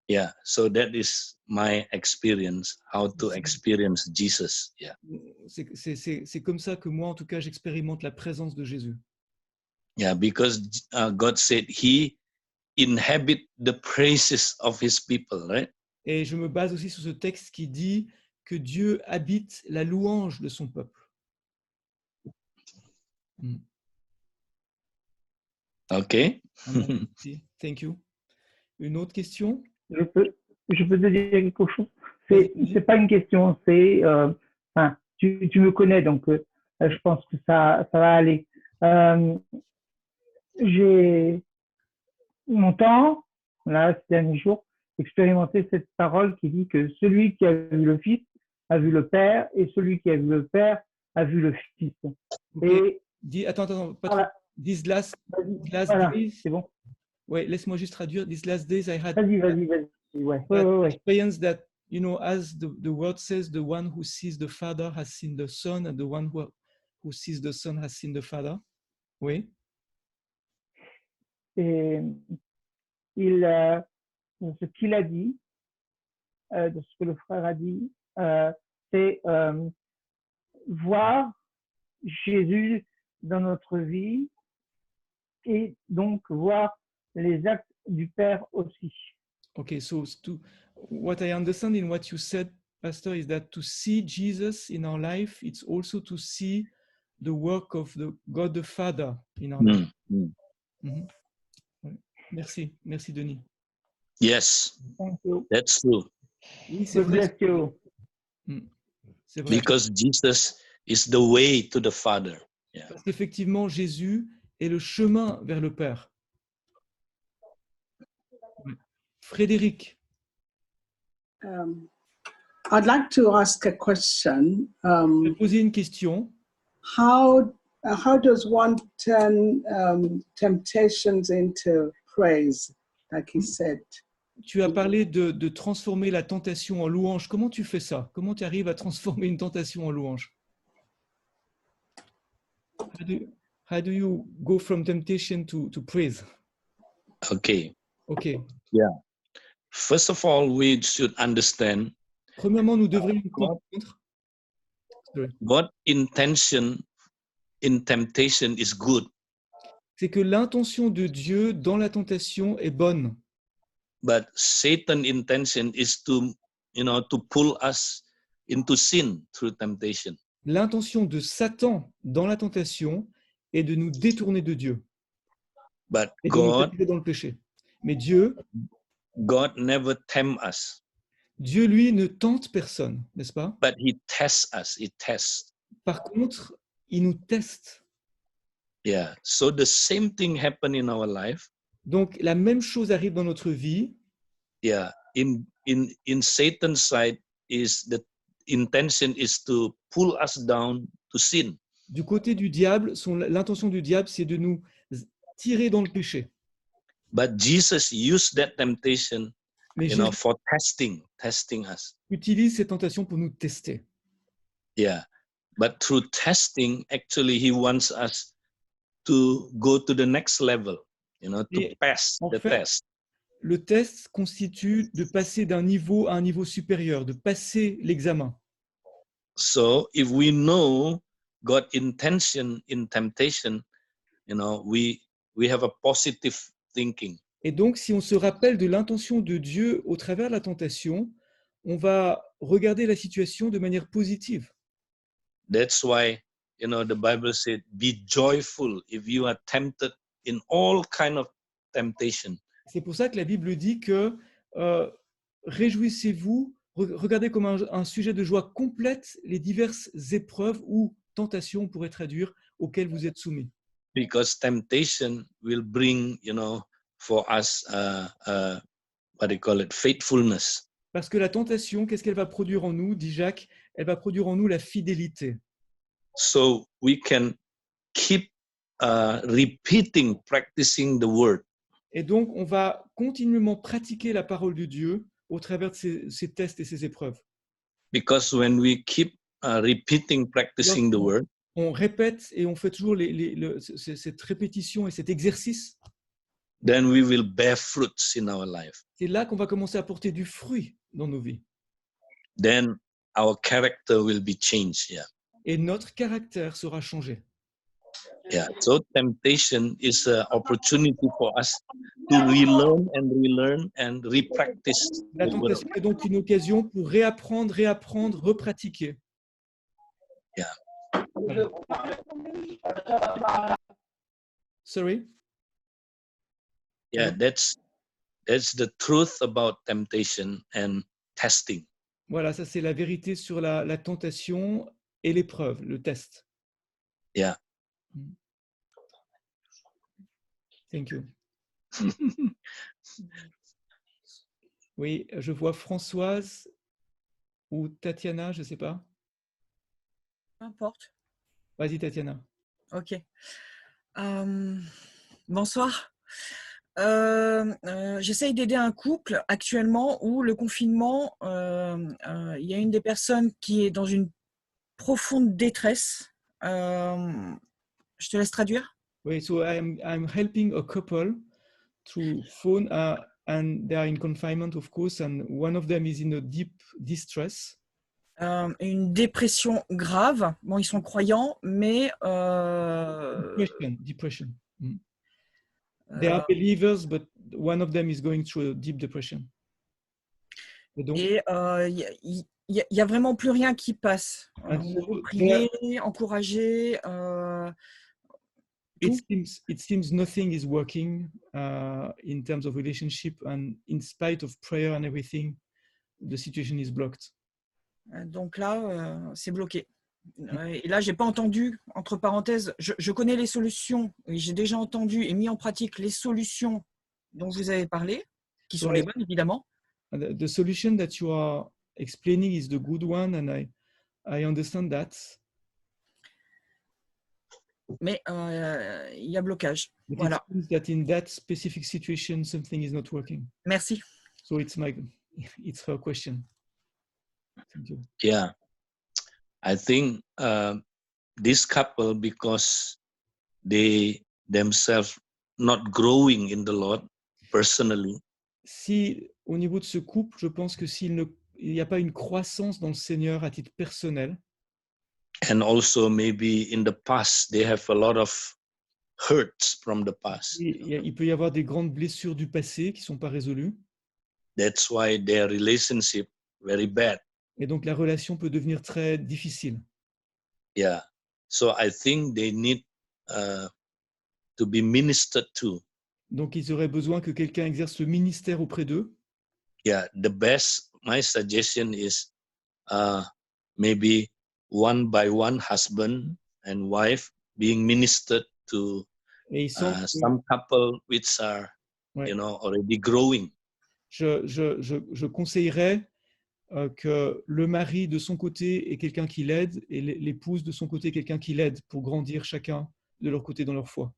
Yeah, so that is my experience, how to experience Jesus. Yeah. C'est comme ça que moi, en tout cas, j'expérimente la présence de Jésus. Yeah, because God said He inhabit the praises of His people, right? Et je me base aussi sur ce texte qui dit que Dieu habite la louange de son peuple. Okay. Thank you. Une autre question? Je peux te dire quelque chose. C'est pas une question, c'est tu me connais, donc je pense que ça va aller. J'ai longtemps, là, ces derniers jours, expérimenté cette parole qui dit que celui qui a vu le Fils a vu le Père, et celui qui a vu le Père a vu le Fils. Okay. Attends, pas trop. These last voilà, days, c'est bon. Ouais, laisse-moi juste traduire. These last days, I had Vas-y. Ouais. experience that, as the word says, the one who sees the Father has seen the Son, and the one who sees the Son has seen the Father. Oui. Et ce qu'il a dit, de ce que le frère a dit, c'est voir Jésus dans notre vie et donc voir les actes du Père aussi. Okay, so what I understand in what you said, Pastor, is that to see Jesus in our life, it's also to see the work of the God the Father in our life. Mm-hmm. Merci, Denis. Yes, Thank you. that's true. Oui, c'est vrai. C'est vrai. Because Jesus is the way to the Father. Yeah. Parce qu'effectivement, Jésus est le chemin vers le Père. Frédéric. I'd like to ask a question. Je vais poser une question. How does one turn temptations into praise, like he said? Tu as parlé de transformer la tentation en louange. Comment tu fais ça? Comment tu arrives à transformer une tentation en louange? How do you go from temptation to praise? Okay. Ok. First of all, we should understand Premièrement, nous devrions comprendre. Sorry. God's intention in temptation is good, C'est que l'intention de Dieu dans la tentation est bonne. but Satan's intention is to, to pull us into sin through temptation. L'intention de Satan dans la tentation est de nous détourner de Dieu But et de nous God attirer dans le péché. Mais Dieu, never tempt us, Dieu, lui, ne tente personne, n'est-ce pas? but He tests us. He tests. Par contre, il nous teste. Yeah. So the same thing happen in our life. Donc, la même chose arrive dans notre vie. Yeah. In Satan's side is the intention is to pull us down to sin. Du côté du diable, l'intention du diable, c'est de nous tirer dans le péché. But Jesus used that temptation, Mais Jésus for testing us. utilise ces tentations pour nous tester. Yeah. But through testing, actually, He wants us to go to the next level, to Et pass en the fait, test. Le test constitue de passer d'un niveau à un niveau supérieur, de passer l'examen. So if we know God's intention in temptation, we have a positive thinking. Et donc, si on se rappelle de l'intention de Dieu au travers de la tentation, on va regarder la situation de manière positive. That's why, the Bible said, be joyful if you are tempted in all kind of temptation. C'est pour ça que la Bible dit que réjouissez-vous, regardez comme un sujet de joie complète les diverses épreuves ou tentations, on pourrait traduire, auxquelles vous êtes soumis. Because temptation will bring, for us, what they call it, faithfulness. Parce que la tentation, qu'est-ce qu'elle va produire en nous, dit Jacques? Elle va produire en nous la fidélité. So we can keep repeating, practicing the word. Et donc, on va continuellement pratiquer la parole de Dieu au travers de ces tests et ces épreuves. Because when we keep repeating, practicing the word, on répète et on fait toujours cette répétition et cet exercice. Then we will bear fruits in our life. C'est là qu'on va commencer à porter du fruit dans nos vies. Then our character will be changed. Yeah. Et notre caractère sera changé. Yeah. So temptation is an opportunity for us to relearn and repractice. La tentation est donc une occasion pour réapprendre, repratiquer. Yeah. Sorry? Yeah, that's the truth about temptation and testing. Voilà, ça c'est la vérité sur la tentation et l'épreuve, le test. Yeah. Thank you. Oui, je vois Françoise ou Tatiana, je ne sais pas. Peu importe. Vas-y, Tatiana. Ok. Bonsoir. J'essaye d'aider un couple actuellement où le confinement, il y a une des personnes qui est dans une profonde détresse. Je te laisse traduire. Oui, so I'm helping a couple through phone and they are in confinement, of course, and one of them is in a deep distress. Une dépression grave. Bon, ils sont croyants, mais depression. Mm. They are believers, but one of them is going through a deep depression. Et il y a vraiment plus rien qui passe. Prier, encourager. It seems nothing is working in terms of relationship, and in spite of prayer and everything, the situation is blocked. Donc là, c'est bloqué. Et là, j'ai pas entendu, entre parenthèses, je connais les solutions, et j'ai déjà entendu et mis en pratique les solutions dont vous avez parlé, qui sont les bonnes, évidemment. The solution that you are explaining is the good one, and I understand that. Mais il y a blocage. But voilà. It seems that in that specific situation, something is not working. Merci. So it's her question. Thank you. Yeah, I think this couple, because they themselves not growing in the Lord personally, Si, au niveau de ce couple, je pense que s'il n'y a pas une croissance dans le Seigneur à titre personnel, and also maybe in the past they have a lot of hurts from the past. il peut y avoir des grandes blessures du passé qui ne sont pas résolues. That's why their relationship very bad. Et donc, la relation peut devenir très difficile. Yeah. So I think they need to be ministered to. Donc, ils auraient besoin que quelqu'un exerce le ministère auprès d'eux. Yeah. My suggestion is maybe one by one, husband and wife being ministered to Et il semble que- some couple which are, Ouais. already growing. Je conseillerais que le mari de son côté est quelqu'un qui l'aide et l'épouse de son côté est quelqu'un qui l'aide pour grandir chacun de leur côté dans leur foi.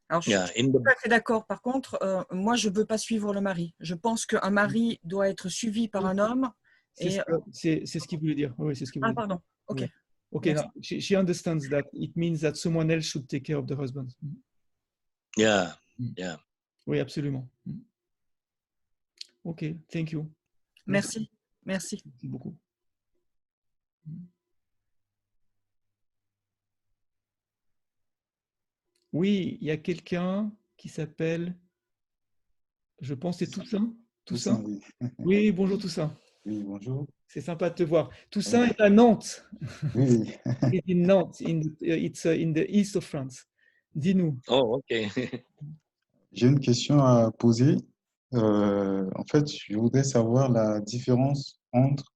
Alors, je suis tout à fait d'accord. Par contre, moi, je ne veux pas suivre le mari. Je pense qu'un mari doit être suivi par un homme. C'est ce qu'il voulait dire. Oui, c'est ce qu'il voulait dire. Pardon. OK. Oui. Okay, now, she understands that it means that someone else should take care of the husband. Yeah, yeah. Oui, absolument. OK, thank you. Merci. Merci. Merci beaucoup. Oui, il y a quelqu'un qui s'appelle, je pense, c'est Toussaint. Toussaint, oui. Oui, bonjour Toussaint. Oui, bonjour. C'est sympa de te voir. Toussaint est à Nantes. Oui. It's in Nantes. It's in the east of France. Dis-nous. Oh, OK. J'ai une question à poser. En fait, je voudrais savoir la différence entre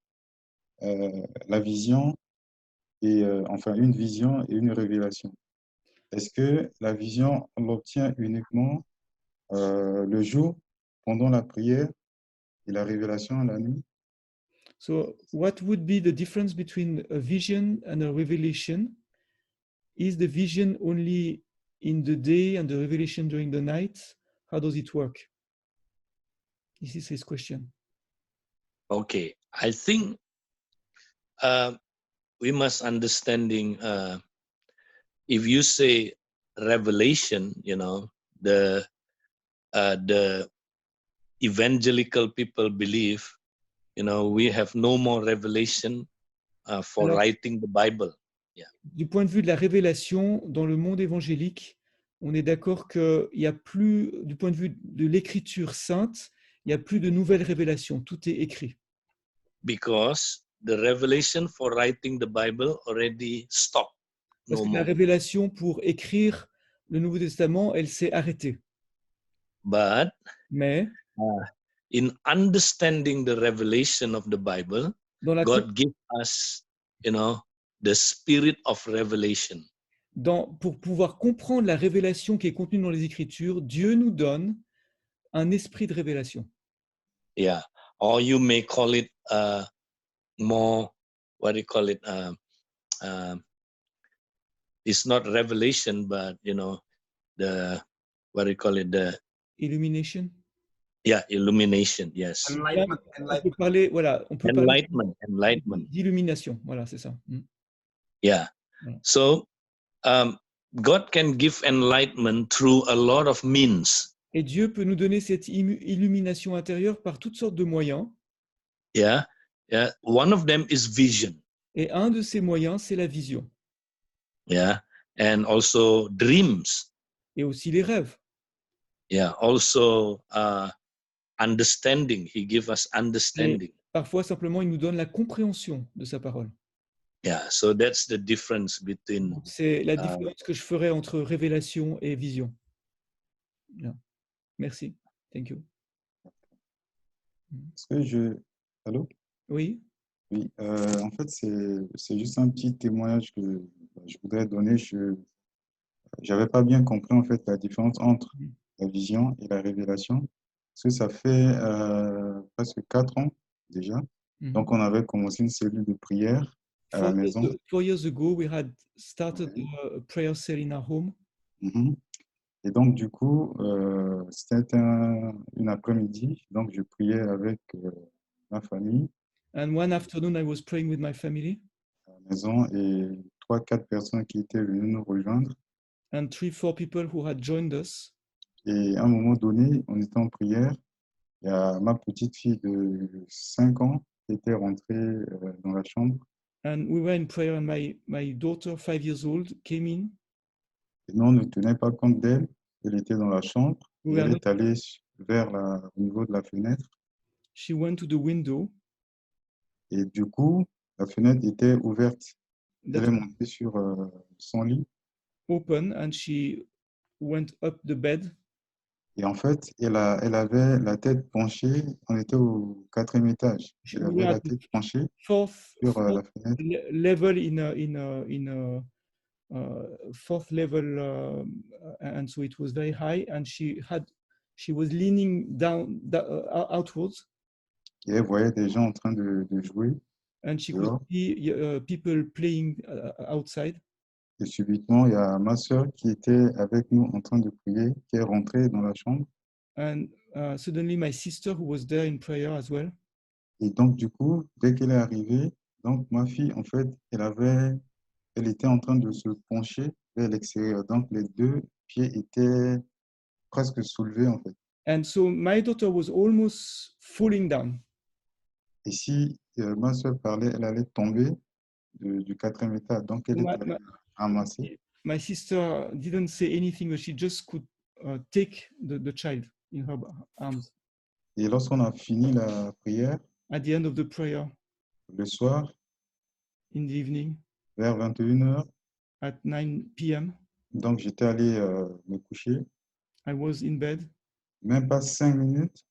la vision et enfin une vision et une révélation. Est-ce que la vision, on l'obtient uniquement le jour, pendant la prière, et la révélation la nuit? So, what would be the difference between a vision and a revelation? Is the vision only in the day and the revelation during the night? How does it work? This is his question. Okay. I think we must understanding if you say revelation, the evangelical people believe, we have no more revelation for Alors, writing the Bible. Du point de vue de la révélation, dans le monde évangélique, on est d'accord qu'il n'y a plus, du point de vue de l'écriture sainte, il n'y a plus de nouvelles révélations. Tout est écrit. Because the revelation for writing the Bible already stopped. Parce No que la more. révélation pour écrire le Nouveau Testament, elle s'est arrêtée. But Mais in understanding the revelation of the Bible, dans la, God gives us, the spirit of revelation. pour pouvoir comprendre la révélation qui est contenue dans les Écritures, Dieu nous donne un esprit de révélation. Yeah. Or you may call it more, what do you call it? It's not revelation, but, the, what do you call it? The Illumination. Yeah, illumination, yes. Enlightenment. On peut parler, voilà, on peut parler Enlightenment. d'illumination. Voilà, c'est ça. Yeah. Voilà. So God can give enlightenment through a lot of means. Et Dieu peut nous donner cette illumination intérieure par toutes sortes de moyens. Yeah. Yeah. One of them is vision. Et un de ces moyens, c'est la vision. Yeah. And also dreams. Et aussi les rêves. Yeah. Also understanding. He gives us understanding. Et parfois, simplement, il nous donne la compréhension de sa parole. Yeah. So that's the difference between. C'est la différence que je ferais entre révélation et vision. Yeah. Merci. Thank you. Est-ce que Allô? Oui. Oui. En fait, c'est juste un petit témoignage que je voudrais donner. J'avais pas bien compris en fait la différence entre la vision et la révélation. Parce que ça fait presque 4 ans déjà. Donc, on avait commencé une cellule de prière à la maison. 4 years ago, we had started a prayer cell in our home. Et donc, du coup, c'était une après-midi. Donc, je priais avec ma famille. And one afternoon, I was praying with my family. À la maison et 3-4 personnes qui étaient venues nous rejoindre. and 3-4 people who had joined us. Et à un moment donné, on était en prière. Il y a ma petite fille de 5 ans qui était rentrée dans la chambre. And we were in prayer, and my daughter, 5 years old, came in. Et nous, on ne tenait pas compte d'elle. Elle était dans la chambre. We Et were elle not- est allée vers au niveau de la fenêtre. She went to the window Et du coup, la fenêtre était ouverte. that Elle est montée sur son lit. open, and she went up the bed. Et en fait, elle avait la tête penchée. On était au 4e étage. Elle We avait are la at the tête penchée fourth sur la fenêtre. level fourth level, and so it was very high, and she was leaning down outwards, Et elle voyait des gens en train de jouer. and she could dehors. see people playing outside. Et subitement, il y a ma sœur qui était avec nous en train de prier, qui est rentrée dans la chambre. And suddenly my sister, who was there in prayer as well, Et donc, du coup, dès qu'elle est arrivée, donc ma fille, en fait, elle était en train de se pencher vers l'extérieur. Donc, les 2 pieds étaient presque soulevés, en fait. and so my daughter was almost falling down. Et si ma sœur parlait, elle allait tomber du 4e étage. Donc, elle My- était my- ramassée. My sister didn't say anything, but she just could take the child in her arms. Et lorsqu'on a fini la prière, At the end of the prayer, le soir, in the evening, vers 21h, at 9 p.m., donc j'étais allé me coucher. I was in bed, Même pas 5 minutes.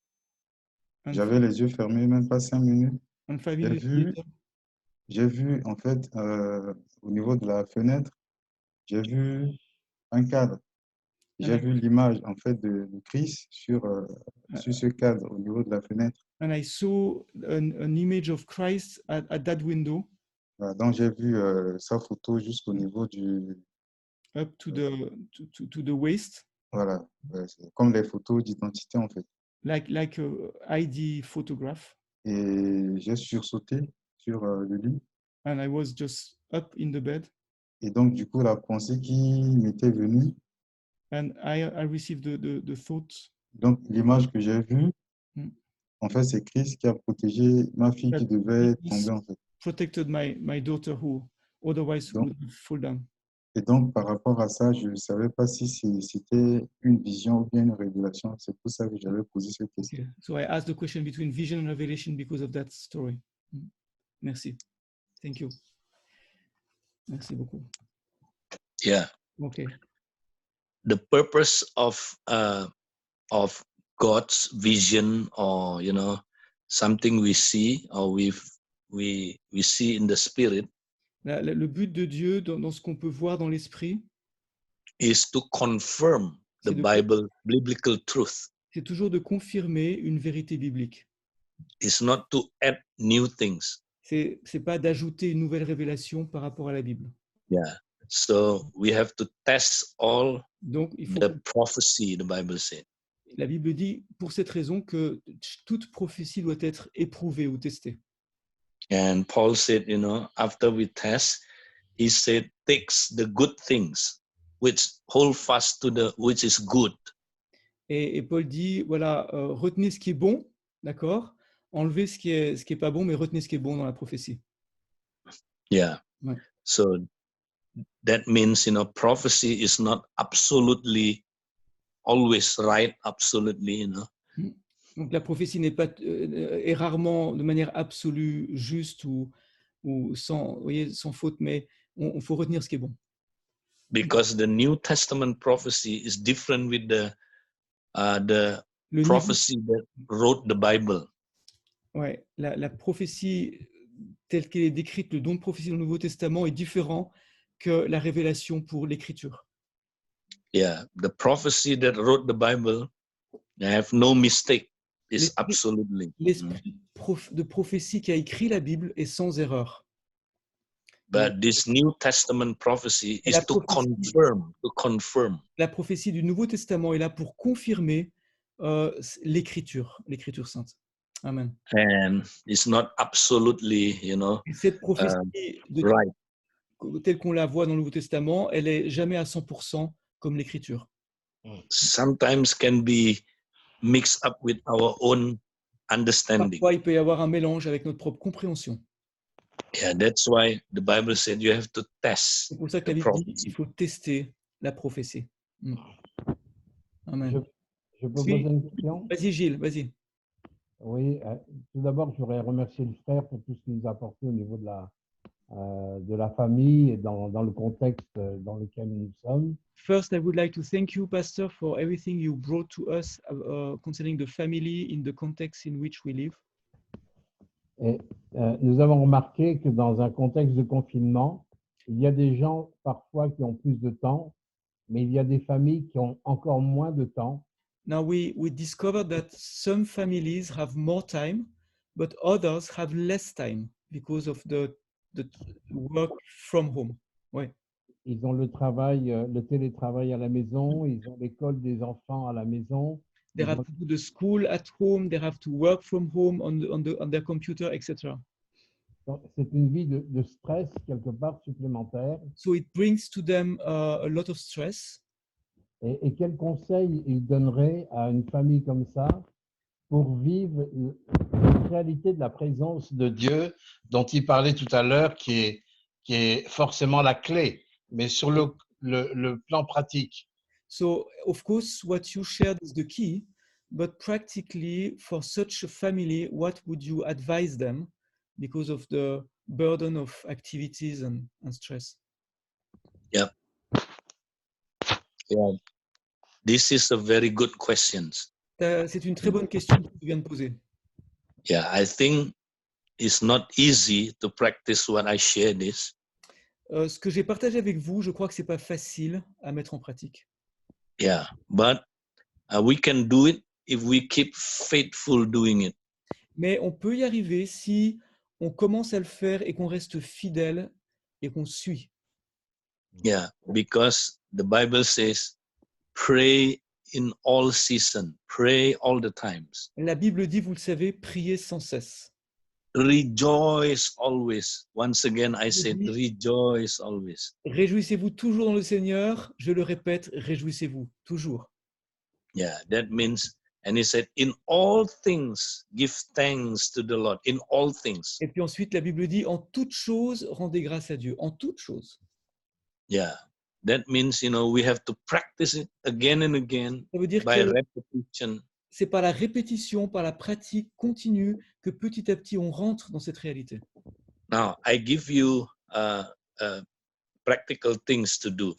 and, J'avais les yeux fermés, même pas 5 minutes. and 5 J'ai minutes vu, later, j'ai vu en fait au niveau de la fenêtre, j'ai vu un cadre. J'ai And I- vu l'image en fait de Christ sur ce cadre au niveau de la fenêtre. and I saw an image of Christ at that window, Voilà, donc j'ai vu sa photo jusqu'au niveau du... up to the waist, Voilà, c'est comme les photos d'identité en fait. like a ID photograph. Et j'ai sursauté sur le lit. And I was just up in the bed, Et donc du coup, la pensée qui m'était venue, and I received the thought, donc l'image que j'ai vue, Mm. en fait, c'est Christ qui a protégé ma fille qui devait tomber en fait. protected my daughter, who otherwise Donc- would fall down. Et donc, par rapport à ça, je ne savais pas si c'était une vision ou bien une révélation. C'est pour ça que j'avais posé cette question. Okay. So I asked the question between vision and revelation because of that story. Merci. Thank you. Merci beaucoup. Yeah. Okay. The purpose of God's vision, or something we see or we see in the spirit, Le but de Dieu dans ce qu'on peut voir dans l'esprit, is to confirm the C'est de- biblical truth. c'est toujours de confirmer une vérité biblique. It's not to add new things. C'est pas d'ajouter une nouvelle révélation par rapport à la Bible. Yeah. So we have to test all Donc, il faut the prophecy, the Bible said. la Bible dit pour cette raison que toute prophétie doit être éprouvée ou testée. And Paul said, after we test, he said, takes the good things, which hold fast to which is good. Et Paul dit, voilà, retenez ce qui est bon, d'accord? Enlevez ce qui est pas bon, mais retenez ce qui est bon dans la prophétie. Yeah. Ouais. So that means, prophecy is not absolutely always right, absolutely, Donc la prophétie n'est pas est rarement de manière absolue juste ou sans, sans faute, mais on faut retenir ce qui est bon. because the New Testament prophecy is different with the Le niveau- prophecy that wrote the Bible. ouais, la prophétie telle qu'elle est décrite, le don de prophétie dans le Nouveau Testament est différent que la révélation pour l'Écriture. Yeah, the prophecy that wrote the Bible, they have no mistake. It's Les- absolutely. L'esprit de prophétie qui a écrit la Bible est sans erreur. But this New Testament prophecy Et is la to prophétie- confirm. La prophétie du Nouveau Testament est là pour confirmer l'Écriture sainte. Amen. And it's not absolutely, Et cette prophétie right. telle qu'on la voit dans le Nouveau Testament, elle est jamais à 100% comme l'Écriture. sometimes can be mixed up with our own understanding. Parfois, il peut y avoir un mélange avec notre propre compréhension. Yeah, that's why the Bible said you have to test C'est pour ça que the la Bible dit prophecy. qu'il faut tester la prophétie. Amen. Je peux Oui. poser une question? Vas-y, Gilles, vas-y. Oui, tout d'abord, je voudrais remercier le frère pour tout ce qu'il nous a apporté au niveau de la famille et dans le contexte dans lequel nous sommes. First, I would like to thank you, Pastor, for everything you brought to us concerning the family in the context in which we live. Et nous avons remarqué que dans un contexte de confinement, il y a des gens parfois qui ont plus de temps, mais il y a des familles qui ont encore moins de temps. Now we discovered that some families have more time, but others have less time because of the work from home. Ouais. Ils ont le travail, le télétravail à la maison, ils ont l'école des enfants à la maison. They have to do the school at home, they have to work from home on their computer, etc. C'est une vie de stress quelque part supplémentaire. So it brings to them a lot of stress. Et quel conseil il donnerait à une famille comme ça pour vivre la réalité de la présence de Dieu dont il parlait tout à l'heure, qui est forcément la clé, mais sur le plan pratique. So, of course, what you shared is the key, but practically for such a family, what would you advise them because of the burden of activities and stress? Yeah. Yeah. This is a very good question. C'est une très bonne question que tu viens de poser. Yeah, I think it's not easy to practice what I share this. Ce que j'ai partagé avec vous, je crois que c'est pas facile à mettre en pratique. Yeah, but we can do it if we keep faithful doing it. Mais on peut y arriver si on commence à le faire et qu'on reste fidèle et qu'on suit. Yeah, because the Bible says, pray in all season, pray all the times. La Bible dit, vous le savez, priez sans cesse. Rejoice always. Once again, I said, rejoice always. Réjouissez-vous toujours dans le Seigneur. Je le répète, réjouissez-vous toujours. Yeah, that means, and he said, in all things, give thanks to the Lord, in all things. Et puis ensuite, la Bible dit, en toutes choses, rendez grâce à Dieu. En toutes choses. Yeah, that means, we have to practice it again and again Ça veut dire by que repetition. c'est par la répétition, par la pratique continue que petit à petit, on rentre dans cette réalité. Now, I give you practical things to do.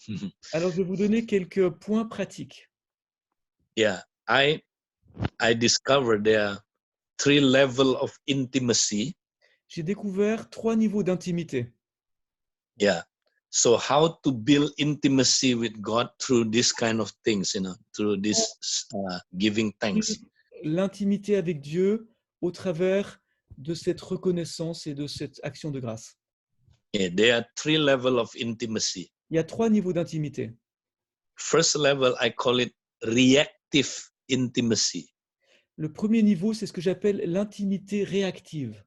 Alors, je vais vous donner quelques points pratiques. Yeah, I discovered there are 3 levels of intimacy. J'ai découvert 3 niveaux d'intimité. Yeah. So how to build intimacy with God through this kind of things, through this giving thanks. L'intimité avec Dieu au travers de cette reconnaissance et de cette action de grâce. Yeah, there are 3 levels of intimacy. Il y a 3 niveaux d'intimité. First level, I call it reactive intimacy. Le premier niveau, c'est ce que j'appelle l'intimité réactive.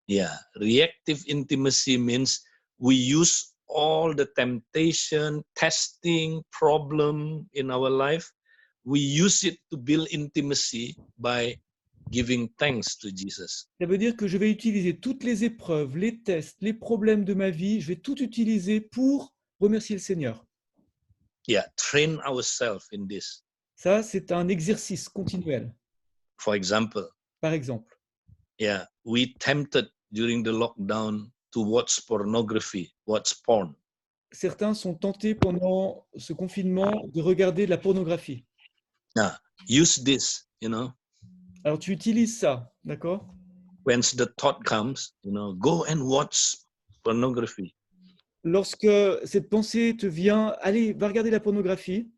Yeah, reactive intimacy means we use all the temptation, testing, problem in our life. We use it to build intimacy by giving thanks to Jesus. Ça veut dire que je vais utiliser toutes les épreuves, les tests, les problèmes de ma vie, je vais tout utiliser pour remercier le Seigneur. Yeah, train ourselves in this. Ça, c'est un exercice continuel. For example, Par exemple, yeah, we tempted during the lockdown to watch pornography, watch porn. certains sont tentés pendant ce confinement de regarder de la pornographie. Yeah, use this, Alors, tu utilises ça, d'accord? when the thought comes, go and watch pornography. Lorsque cette pensée te vient, allez, va regarder la pornographie,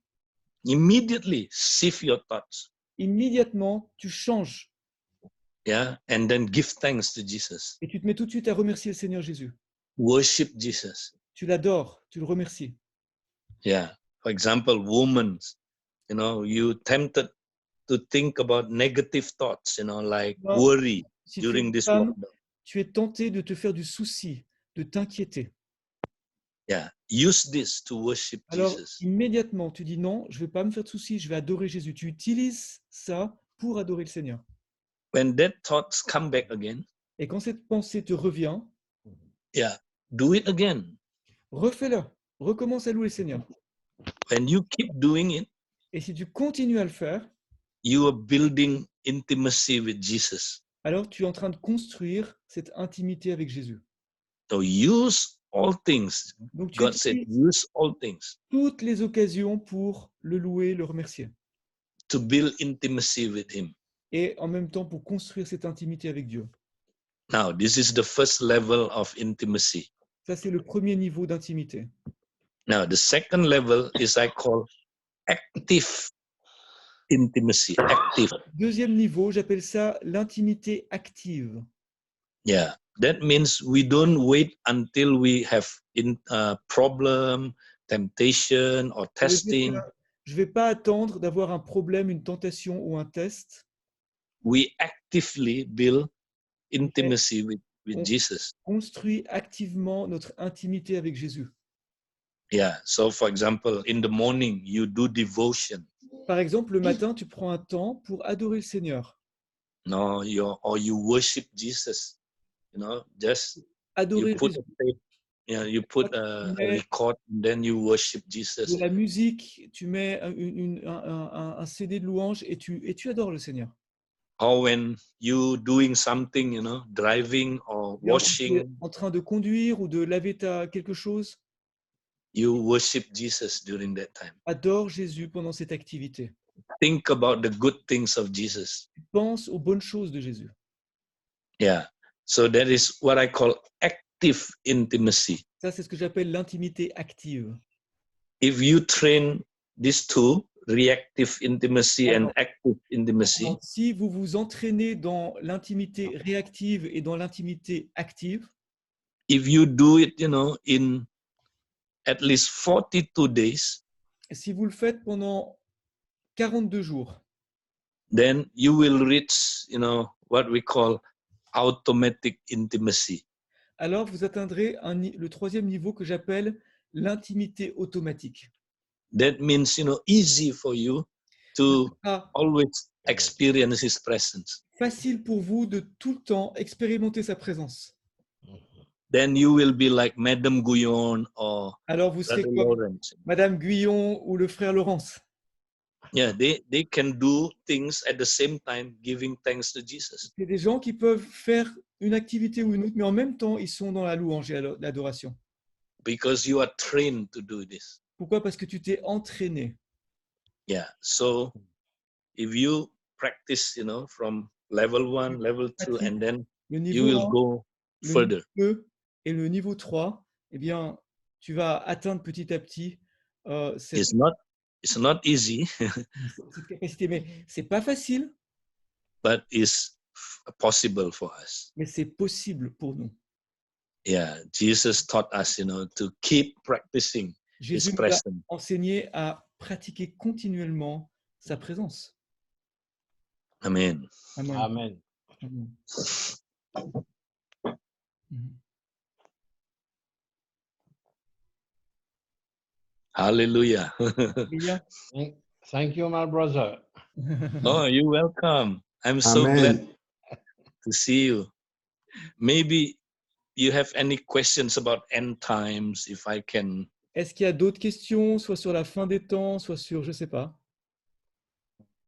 Immediately shift your thoughts. immédiatement, tu changes Yeah, and then give thanks to Jesus. et tu te mets tout de suite à remercier le Seigneur Jésus. Worship Jesus. Tu l'adores, tu le remercies. Yeah. For example, women, you tempted to think about negative thoughts, like Non. worry Si tu es during une this femme, lockdown. tu es tenté de te faire du souci, de t'inquiéter. Yeah, use this to worship Alors, Jesus. immédiatement, tu dis non, je ne vais pas me faire de soucis, je vais adorer Jésus. Tu utilises ça pour adorer le Seigneur. When that thoughts come back again, Et quand cette pensée te revient, yeah, do it again. refais-le. Recommence à louer le Seigneur. When you keep doing it, Et si tu continues à le faire, you are building intimacy with Jesus. alors tu es en train de construire cette intimité avec Jésus. So use all things. Donc tu God said, utilises use all things toutes les occasions pour le louer, le remercier. to build intimacy with Him. Et en même temps pour construire cette intimité avec Dieu. Now, this is the first level of intimacy. Ça, c'est le premier niveau d'intimité. Now, the second level is I call active intimacy. Active. Deuxième niveau, j'appelle ça l'intimité active. Yeah, that means we don't wait until we have problem, temptation, or Ça veut dire testing. que je ne vais pas attendre d'avoir un problème, une tentation ou un test. We actively build intimacy with On Jesus. construit activement notre intimité avec Jésus. Yeah, so for example, in the morning, you do devotion. Par exemple, le matin, tu prends un temps pour adorer le Seigneur. No, or you worship Jesus. You know, just Adorer you put Jésus. a tape, you put a record, and then you worship Jesus. De la musique, tu mets un CD de louange et tu adores le Seigneur. Or when you doing something, you know, driving or Et quand tu es washing, en train de conduire ou de laver quelque chose, you worship Jesus during that time. adore Jésus pendant cette activité. Think about the good things of Jesus. Pense aux bonnes choses de Jésus. Yeah. So that is what I call active intimacy. Ça, c'est ce que j'appelle l'intimité active. If you train these two, reactive intimacy and active intimacy, Donc, si vous vous entraînez dans l'intimité réactive et dans l'intimité active, if you do it, you know, in at least 42 days, si vous le faites pendant 42 jours, then you will reach, you know, what we call automatic intimacy. alors vous atteindrez le troisième niveau que j'appelle l'intimité automatique. That means, you know, easy for you to always experience His presence. Facile pour vous de tout le temps expérimenter sa présence. Then you will be like Madame Guyon or Alors vous serez Brother comme Lawrence. Madame Guyon ou le frère Laurence. Yeah, they can do things at the same time, giving thanks to Jesus. C'est des gens qui peuvent faire une activité ou une autre, mais en même temps, ils sont dans la louange et l'adoration. Because you are trained to do this. Pourquoi? Parce que tu t'es entraîné. Yeah, so if you practice, you know, from level 1, level 2, and then Le you will 1, go le further. niveau 2 et le niveau 3, eh bien, tu vas atteindre petit à petit cette It's not easy, capacité. Mais c'est pas facile, but it's possible for us. mais c'est possible pour nous. Yeah, Jesus taught us, you know, to keep practicing Jésus His nous a presence. enseigné à pratiquer continuellement sa présence. Amen. Amen. Amen. Amen. Mhm. Hallelujah. Hallelujah. Thank you, my brother. Oh, you're welcome. I'm so glad to see you. Maybe you have any questions about end times, if I can. Est-ce qu'il y a d'autres questions, soit sur la fin des temps, soit sur, je ne sais pas.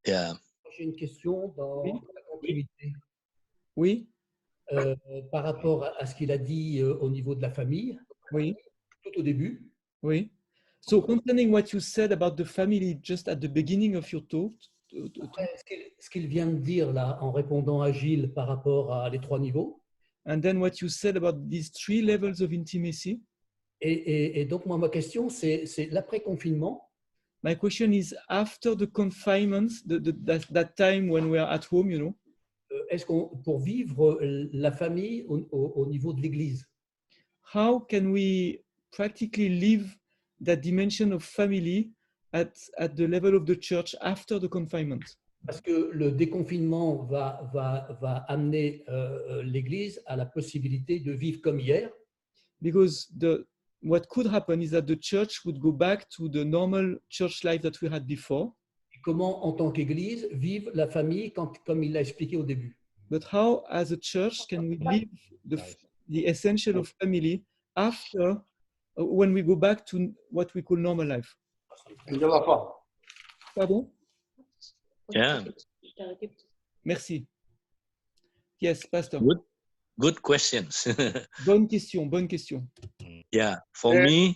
Yeah. J'ai une question dans la continuité. Oui. Par rapport à ce qu'il a dit au niveau de la famille. Oui. Tout au début. Oui. So concerning what you said about the family just at the beginning of your talk. Ce qu'il vient de dire là en répondant à Gilles par rapport à les 3 niveaux. And then what you said about these 3 levels of intimacy. Et donc moi ma question c'est l'après-confinement. My question is after the confinement, that time when we are at home, you know. Est-ce qu'on pour vivre la famille au niveau de l'Église? How can we practically live that dimension of family at the level of the church after the confinement? Parce que le déconfinement va amener l'Église à la possibilité de vivre comme hier. Because what could happen is that the church would go back to the normal church life that we had before. Comment, en tant qu'Église, vive la famille comme il l'a expliqué au début. But how, as a church, can we live the essential of family after, when we go back to what we call normal life? Pardon? Yeah. Merci. Yes, Pastor. Good questions. Bonne question, bonne question. Yeah, for me,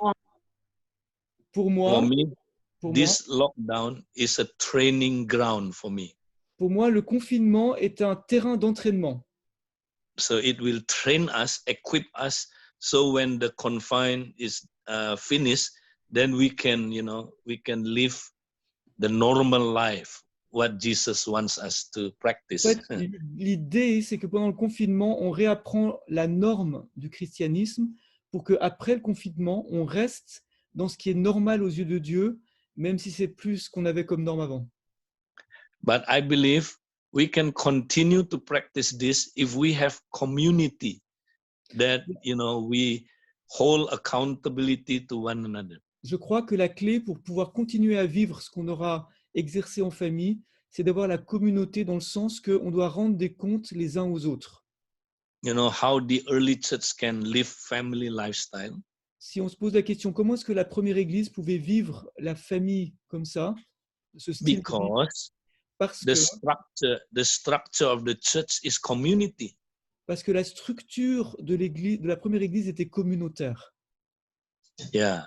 Pour moi, this lockdown is a training ground for me. Pour moi, le confinement est un terrain d'entraînement. So it will train us, equip us, so when the confine is finished, then we can live the normal life, what Jesus wants us to practice. En fait, l'idée, c'est que pendant le confinement, on réapprend la norme du christianisme pour qu'après le confinement, on reste dans ce qui est normal aux yeux de Dieu, même si c'est plus ce qu'on avait comme norme avant. But I believe we can continue to practice this if we have community that, we hold accountability to one another. Je crois que la clé pour pouvoir continuer à vivre ce qu'on aura exercé en famille, c'est d'avoir la communauté dans le sens qu'on doit rendre des comptes les uns aux autres. How the early church can live family lifestyle. Si on se pose la question, comment est-ce que la première église pouvait vivre la famille comme ça, ce style de vie? Because the structure of the church is community. Parce que la structure de l'église, de la première église était communautaire. Yeah.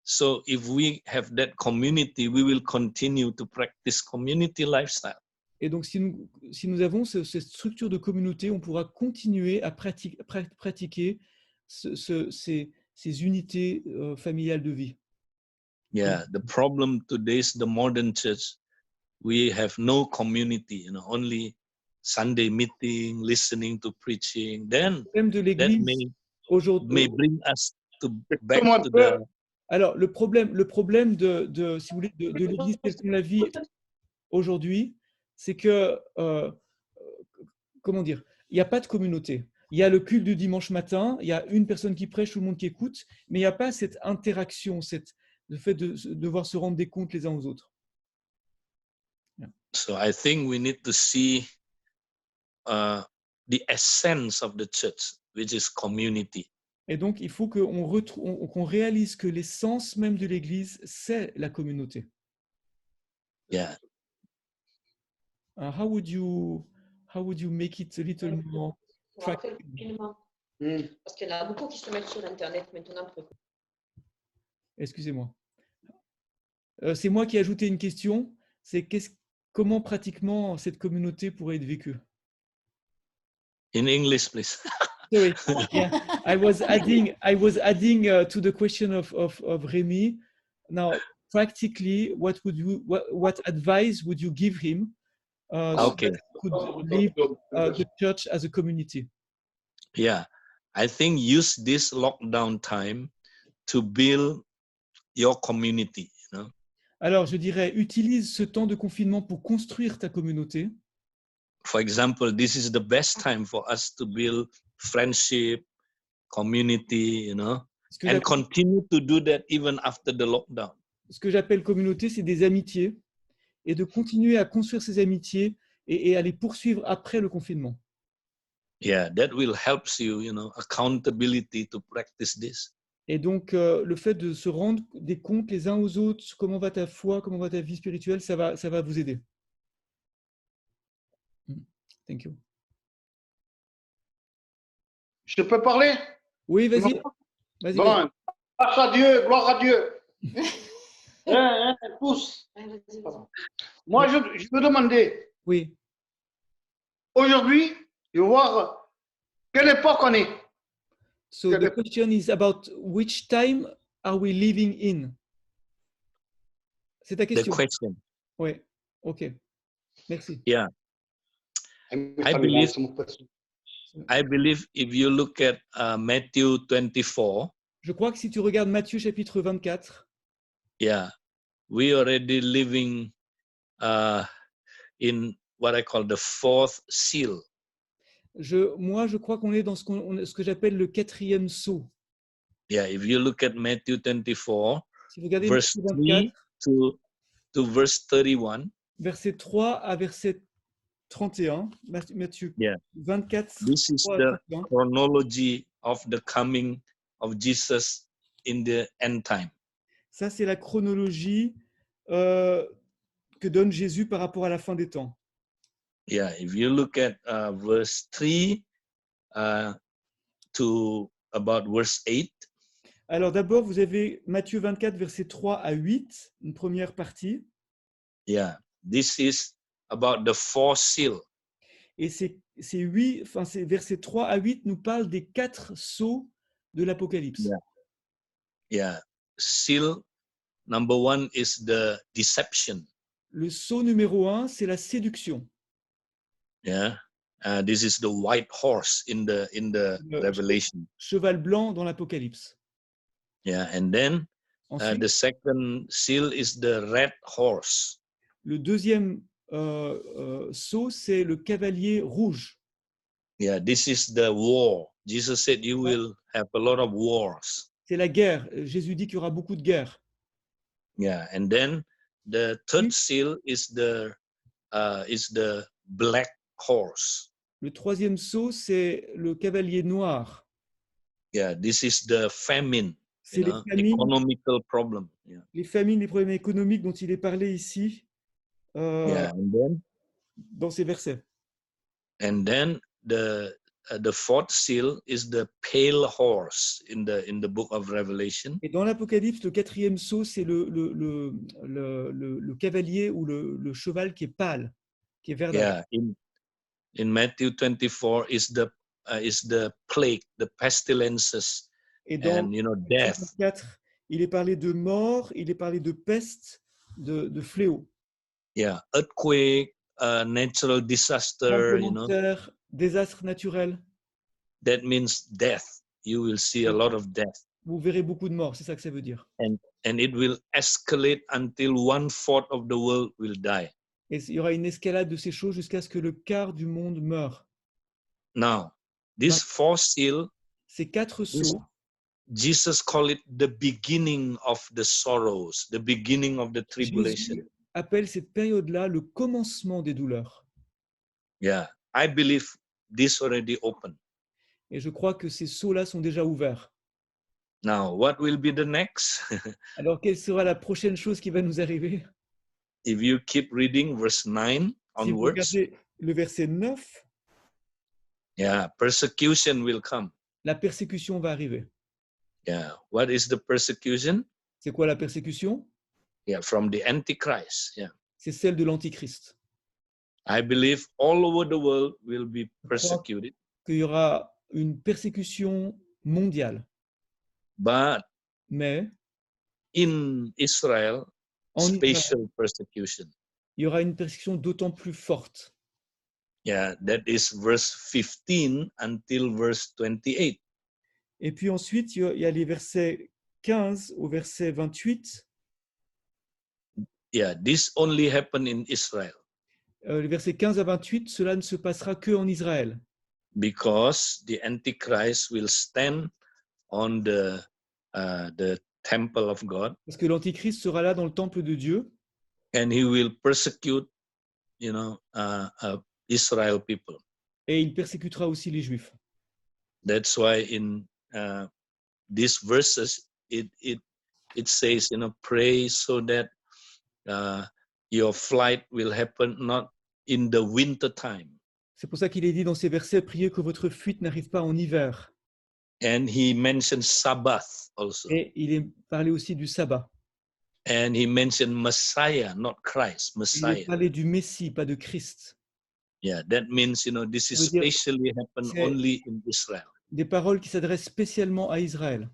So if we have that community, we will continue to practice community lifestyle. Et donc, si nous avons cette structure de communauté, on pourra continuer à pratiquer ces unités familiales de vie. Yeah, the problem today is the modern church. We have no community, only Sunday meeting, listening to preaching. Then that may bring us back to the. Alors, le problème si vous voulez, de l'Église telle qu'on la vit aujourd'hui, c'est que, comment dire, il n'y a pas de communauté. Il y a le culte du dimanche matin, il y a une personne qui prêche, tout le monde qui écoute, mais il n'y a pas cette interaction, le fait de devoir se rendre des comptes les uns aux autres. Yeah. So I think we need to see the essence of the church, which is community. Et donc, il faut qu'on réalise que l'essence même de l'Église, c'est la communauté. Yeah. How would you make it a little more practical? Parce qu'il y en a beaucoup qui se mettent sur Internet maintenant. Excusez-moi. C'est moi qui ai ajouté une question. C'est comment pratiquement cette communauté pourrait être vécue? In English, please. Sorry. Yeah. I was adding to the question of Rémi. Now, practically, what advice would you give him so that he could live the church as a community? Yeah, I think use this lockdown time to build your community. Alors, je dirais, utilise ce temps de confinement pour construire ta communauté. For example, this is the best time for us to build friendship, community, and continue to do that even after the lockdown. Ce que j'appelle communauté, c'est des amitiés, et de continuer à construire ces amitiés et à les poursuivre après le confinement. Yeah, that will help you, accountability to practice this. Et donc, le fait de se rendre des comptes les uns aux autres, comment va ta foi, comment va ta vie spirituelle, ça va vous aider. Thank you. Je peux parler? Oui, vas-y. Vas-y. Bon, grâce à Dieu, gloire à Dieu. Tous. Moi, je veux demander. Oui. Aujourd'hui, je veux voir quelle époque on est. So the question is about which time are we living in? C'est ta question. The question. Oui. OK. Merci. Yeah. I believe if you look at Matthew 24. Je crois que si tu regardes Matthieu chapitre 24. Yeah, we already living in what I call the fourth seal. Moi, je crois qu'on est dans ce que j'appelle le 4e sceau. Yeah, if you look at Matthew 24, Si vous regardez verse Matthieu 3 24, to verse 31, verset 3 à verset 31, Matthieu yeah, 24, this is 3 à the 31. chronology of the coming of Jesus in the end time. Ça, c'est la chronologie que donne Jésus par rapport à la fin des temps. Yeah, if you look at verse 3 to about verse 8, Alors d'abord, vous avez Matthieu 24, verset 3 à 8, une première partie. yeah, this is about the four seal. Et ces versets 3 à 8 nous parlent des 4 sceaux de l'Apocalypse. Yeah. Yeah, seal number 1 is the deception. Le sceau numéro 1, c'est la séduction. Yeah, this is the white horse in the Le Revelation. cheval blanc dans l'Apocalypse. Yeah, and then Ensuite, the second seal is the red horse. le deuxième sceau, c'est le cavalier rouge. Yeah, this is the war. Jesus said you will have a lot of wars. C'est la guerre. Jésus dit qu'il y aura beaucoup de guerres. Yeah, and then the third seal is the black horse. Le troisième sceau, c'est le cavalier noir. Yeah, this is the famine, C'est les famines, economical problem. Yeah. les famines, les problèmes économiques dont il est parlé ici Yeah, and then dans ces versets. and then the fourth seal is the pale horse in the book of Revelation. Et dans l'Apocalypse, le quatrième sceau, c'est le cavalier ou le cheval qui est pâle, qui est verdâtre. Yeah, in Matthew 24 is the plague, the pestilences, Et dans and death. 24, il est parlé de mort, il est parlé de peste, de fléau. Yeah, earthquake, natural disaster, Tremblement de terre, désastre naturel. that means death. You will see a lot of death. Vous verrez beaucoup de morts, c'est ça que ça veut dire. And it will escalate until 1/4 of the world will die. Et il y aura une escalade de ces choses jusqu'à ce que le quart du monde meure. Now, this four seal, Ces 4 sceaux, Jesus called it the beginning of the sorrows, the beginning of the tribulation. Jésus appelle cette période-là le commencement des douleurs. Yeah, I believe this already open. Et je crois que ces sceaux-là sont déjà ouverts. Now, what will be the next? Alors, quelle sera la prochaine chose qui va nous arriver? If you keep reading verse 9 Si vous onwards, regardez le verset 9, yeah, persecution will come. la persécution va arriver. Yeah, what is the persecution? C'est quoi la persécution? Yeah, from the Antichrist. Yeah, C'est celle de l'Antichrist. I believe all over the world will be persecuted, Qu'il y aura une persécution mondiale. but Mais in Israel, en Israël, special persecution. il y aura une persécution d'autant plus forte. Yeah, that is verse 15 until verse 28. Et puis ensuite, il y a les versets 15 au verset 28. Yeah, this only happened in Israel Les versets 15 à 28, cela ne se passera que en Israël. because the Antichrist will stand on the temple of God, Parce que l'Antichrist sera là dans le temple de Dieu and he will persecute, Israel people. et il persécutera aussi les Juifs. That's why in these verses it says, pray so that your flight will happen not in the winter time. C'est pour ça qu'il est dit dans ces versets, priez que votre fuite n'arrive pas en hiver. And he mentioned Sabbath also. Et il est parlé aussi du sabbat. And he mentioned Messiah, not Christ, Il Messiah. est parlé du Messie, pas de Christ. Yeah, that means, this is Ça veut dire, specially happen c'est only in Israel. des paroles qui s'adressent spécialement à Israël.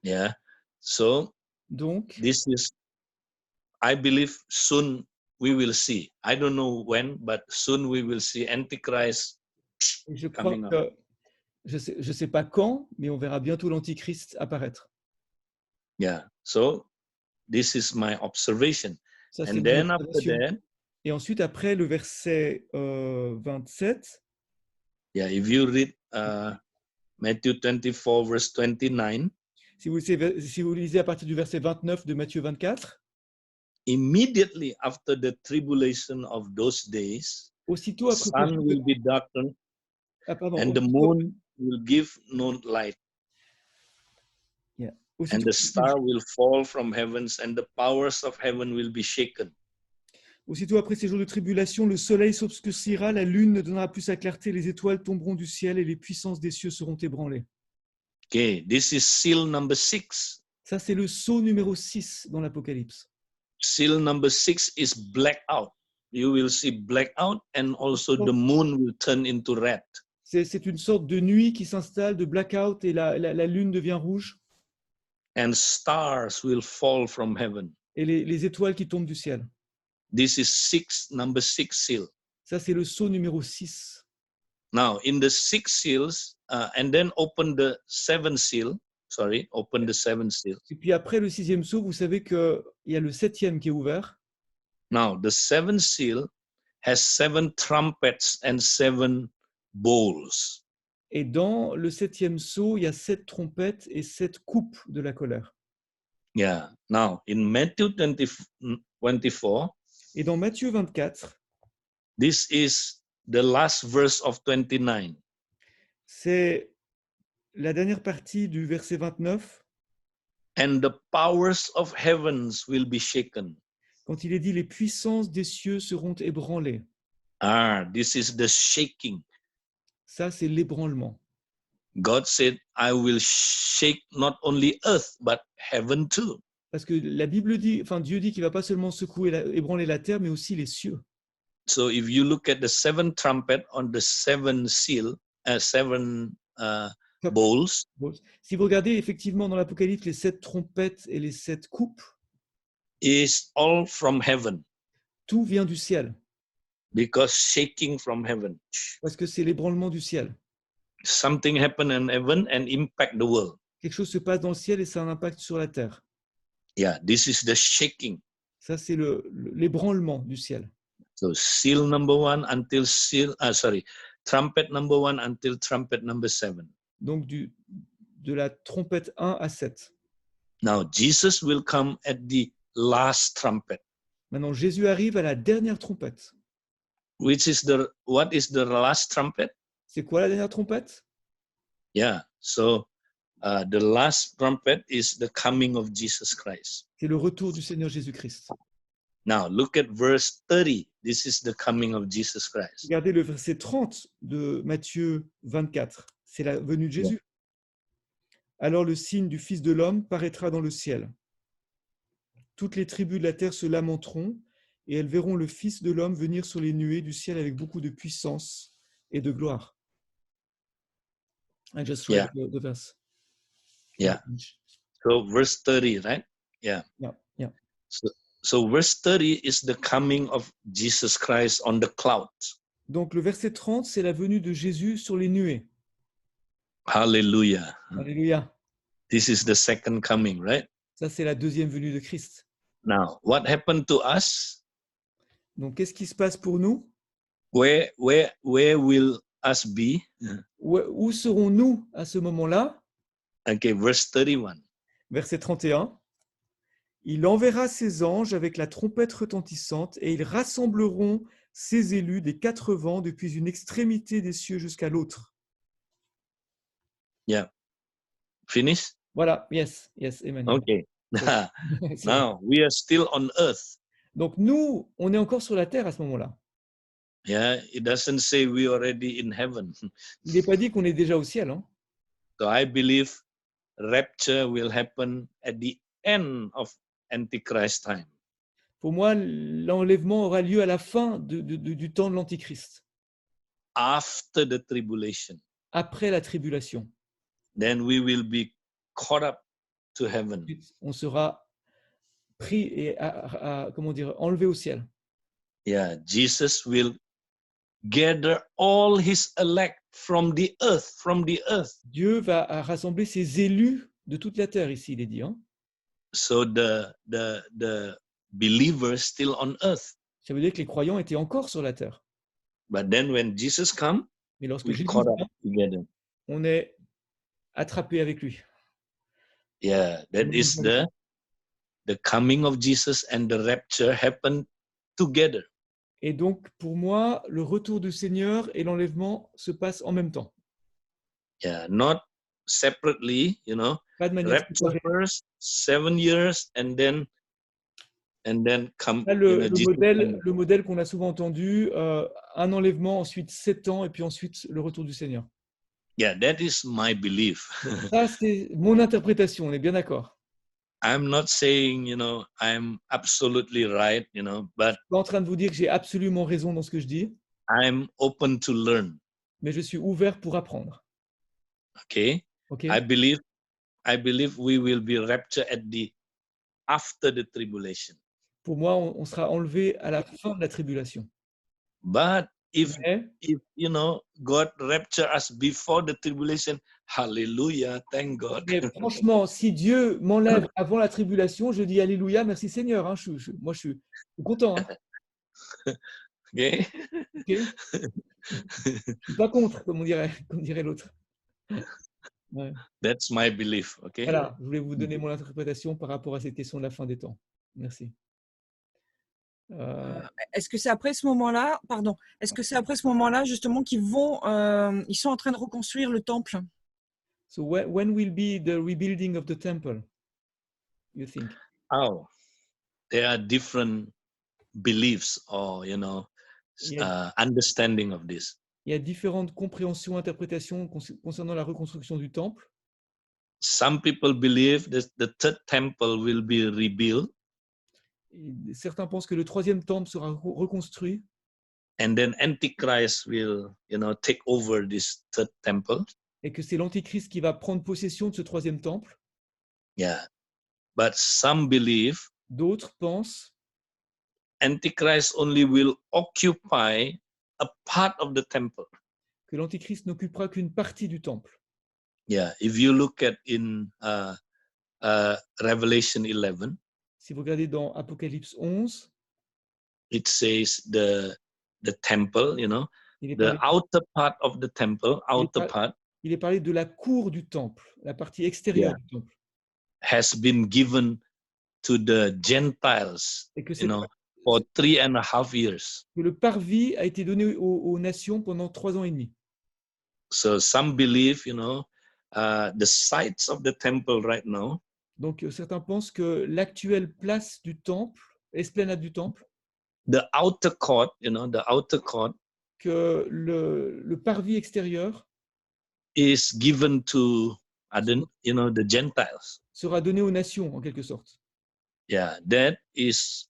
Yeah. So Donc, this is, I believe soon we will see. I don't know when, but soon we will see Antichrist je crois coming up. que, je sais pas quand, mais on verra bientôt l'Antichrist apparaître. Yeah. So this is my observation. Ça, c'est And mon then after observation. that, Et ensuite, après le verset 27, yeah, if you read Matthew 24, verse 29. Si vous lisez à partir du verset 29 de Matthieu 24, Immediately after the tribulation of those days, aussitôt the après sun will be darkened and the moon will give no light. And the star will fall from heavens and the powers of heaven will be shaken. Aussitôt après ces jours de tribulation, le soleil s'obscurcira, la lune ne donnera plus sa clarté, les étoiles tomberont du ciel et les puissances des cieux seront ébranlées. Okay, this is seal number 6. Ça, c'est le sceau numéro 6 dans l'Apocalypse. Seal number 6 is blackout. You will see blackout and also the moon will turn into red. C'est une sorte de nuit qui s'installe, de blackout, et la lune devient rouge. And stars will fall from heaven. Et les étoiles qui tombent du ciel. This is number 6 seal. Ça, c'est le sceau numéro 6. Now, in the 6 seals, and then open the 7th seal. Sorry, open the 7th seal. Et puis après le 6e sceau, vous savez qu'il y a le 7e qui est ouvert. Now, the 7th seal has 7 trumpets and 7 bowls. Et dans le 7e sceau, il y a 7 trompettes et 7 coupes de la colère. Yeah. Now, in Matthew 24, et dans Matthieu 24, this is the last verse of 29. C'est la dernière partie du verset 29. And the powers of heavens will be shaken. Quand il est dit les puissances des cieux seront ébranlées. Ah, this is the shaking. Ça, c'est l'ébranlement. God said, I will shake not only earth, but heaven too. Parce que la Bible dit, enfin Dieu dit qu'il ne va pas seulement secouer, ébranler la terre, mais aussi les cieux. So if you look at the 7th trumpet on the 7 seal, 7 bowls. Si vous regardez effectivement dans l'Apocalypse les 7 trompettes et les 7 coupes, is all from heaven. Tout vient du ciel. Because shaking from heaven. Parce que c'est l'ébranlement du ciel. Something happen in heaven and impact the world. Quelque chose se passe dans le ciel et ça a un impact sur la terre. Yeah, this is the shaking. Ça, c'est l'ébranlement du ciel. So seal number 1 until trumpet number 1 until trumpet number 7. Donc de la trompette 1 à 7. Now Jesus will come at the last trumpet. Maintenant Jésus arrive à la dernière trompette. What is the last trumpet? C'est quoi la dernière trompette? Yeah, so the last trumpet is the coming of Jesus Christ. C'est le retour du Seigneur Jésus-Christ. Now look at verse 30. This is the coming of Jesus Christ. Regardez le verset 30 de Matthieu 24. C'est la venue de Jésus. Yeah. Alors le signe du Fils de l'homme paraîtra dans le ciel. Toutes les tribus de la terre se lamenteront et elles verront le Fils de l'homme venir sur les nuées du ciel avec beaucoup de puissance et de gloire. I just read the verse. Yeah. So verse 30, right? Yeah. Yeah. So verse 30 is the coming of Jesus Christ on the clouds. Donc le verset 30, c'est la venue de Jésus sur les nuées. Hallelujah. Alléluia. This is the second coming, right? Ça, c'est la deuxième venue de Christ. Now, what happened to us? Donc, qu'est-ce qui se passe pour nous? Where will us be? Où serons-nous à ce moment-là? Okay, verse 31. Verset 31. Il enverra ses anges avec la trompette retentissante et ils rassembleront ses élus des 4 vents depuis une extrémité des cieux jusqu'à l'autre. Yeah. Finish? Voilà. Yes, Emmanuel. Okay. Now, we are still on earth. Donc, nous, on est encore sur la terre à ce moment-là. Yeah, it doesn't say we are already in heaven. Il n'est pas dit qu'on est déjà au ciel. Hein? So I believe rapture will happen at the end of Antichrist time. Pour moi, l'enlèvement aura lieu à la fin du temps de l'Antichrist. After the tribulation. Après la tribulation. Then we will be caught up to heaven. On sera pris et enlevé au ciel. Yeah, Jesus will gather all his elect from the earth. Dieu va rassembler ses élus de toute la terre ici, il est dit. Hein? So the believers still on earth. Ça veut dire que les croyants étaient encore sur la terre. But then when Jesus comes, mais lorsque we Jésus caught up vient, together. On est attrapé avec lui. Yeah, that is the coming of Jesus and the rapture happen together. Et donc, pour moi, le retour du Seigneur et l'enlèvement se passent en même temps. Yeah, not separately, Pas de manière rapture séparée. first, 7 years, and then come, Là, Jesus come. le modèle qu'on a souvent entendu, un enlèvement, ensuite 7 ans, et puis ensuite le retour du Seigneur. Yeah, that is my belief. Ça, c'est mon interprétation, on est bien d'accord. I'm not saying, I'm absolutely right, but Je suis pas en train de vous dire que j'ai absolument raison dans ce que je dis, I'm open to learn. mais je suis ouvert pour apprendre. Okay? Okay? I believe we will be raptured after the tribulation. Pour moi, on sera enlevé à la fin de la tribulation. But if Mais, God rapture us before the tribulation, hallelujah, thank God. mais franchement, si Dieu m'enlève avant la tribulation, je dis Alléluia, merci Seigneur. Hein, moi, je suis content. Hein. Okay? Okay? Je suis pas contre, comme dirait l'autre. Ouais. That's my belief. Okay? Voilà, je voulais vous donner mon interprétation par rapport à cette question de la fin des temps. Merci. Est-ce que c'est après ce moment-là, justement qu'ils ils sont en train de reconstruire le temple? So when will be the rebuilding of the temple, you think? Oh, there are different beliefs or understanding of this. Il y a différentes compréhensions, interprétations concernant la reconstruction du temple. Some people believe that the third temple will be rebuilt. Et certains pensent que le troisième temple sera reconstruit. And then Antichrist will, take over this third temple. Et que c'est l'Antichrist qui va prendre possession de ce troisième temple. Yeah. But some believe d'autres pensent Antichrist only will occupy a part of the temple. Que l'Antichrist n'occupera qu'une partie du temple. Yeah, if you look at in Revelation 11, si vous regardez dans Apocalypse 11, it says the temple, the outer part of the temple, il est parlé de la cour du temple, la partie extérieure du temple. Has been given to the Gentiles, for 3.5 years. Que le parvis a été donné aux nations pendant 3 ans et demi. So some believe, the sites of the temple right now. Donc certains pensent que l'actuelle place du temple, esplanade du temple, the outer court, the outer court, que le parvis extérieur is given to the Gentiles. Sera donné aux nations en quelque sorte. Yeah, that is,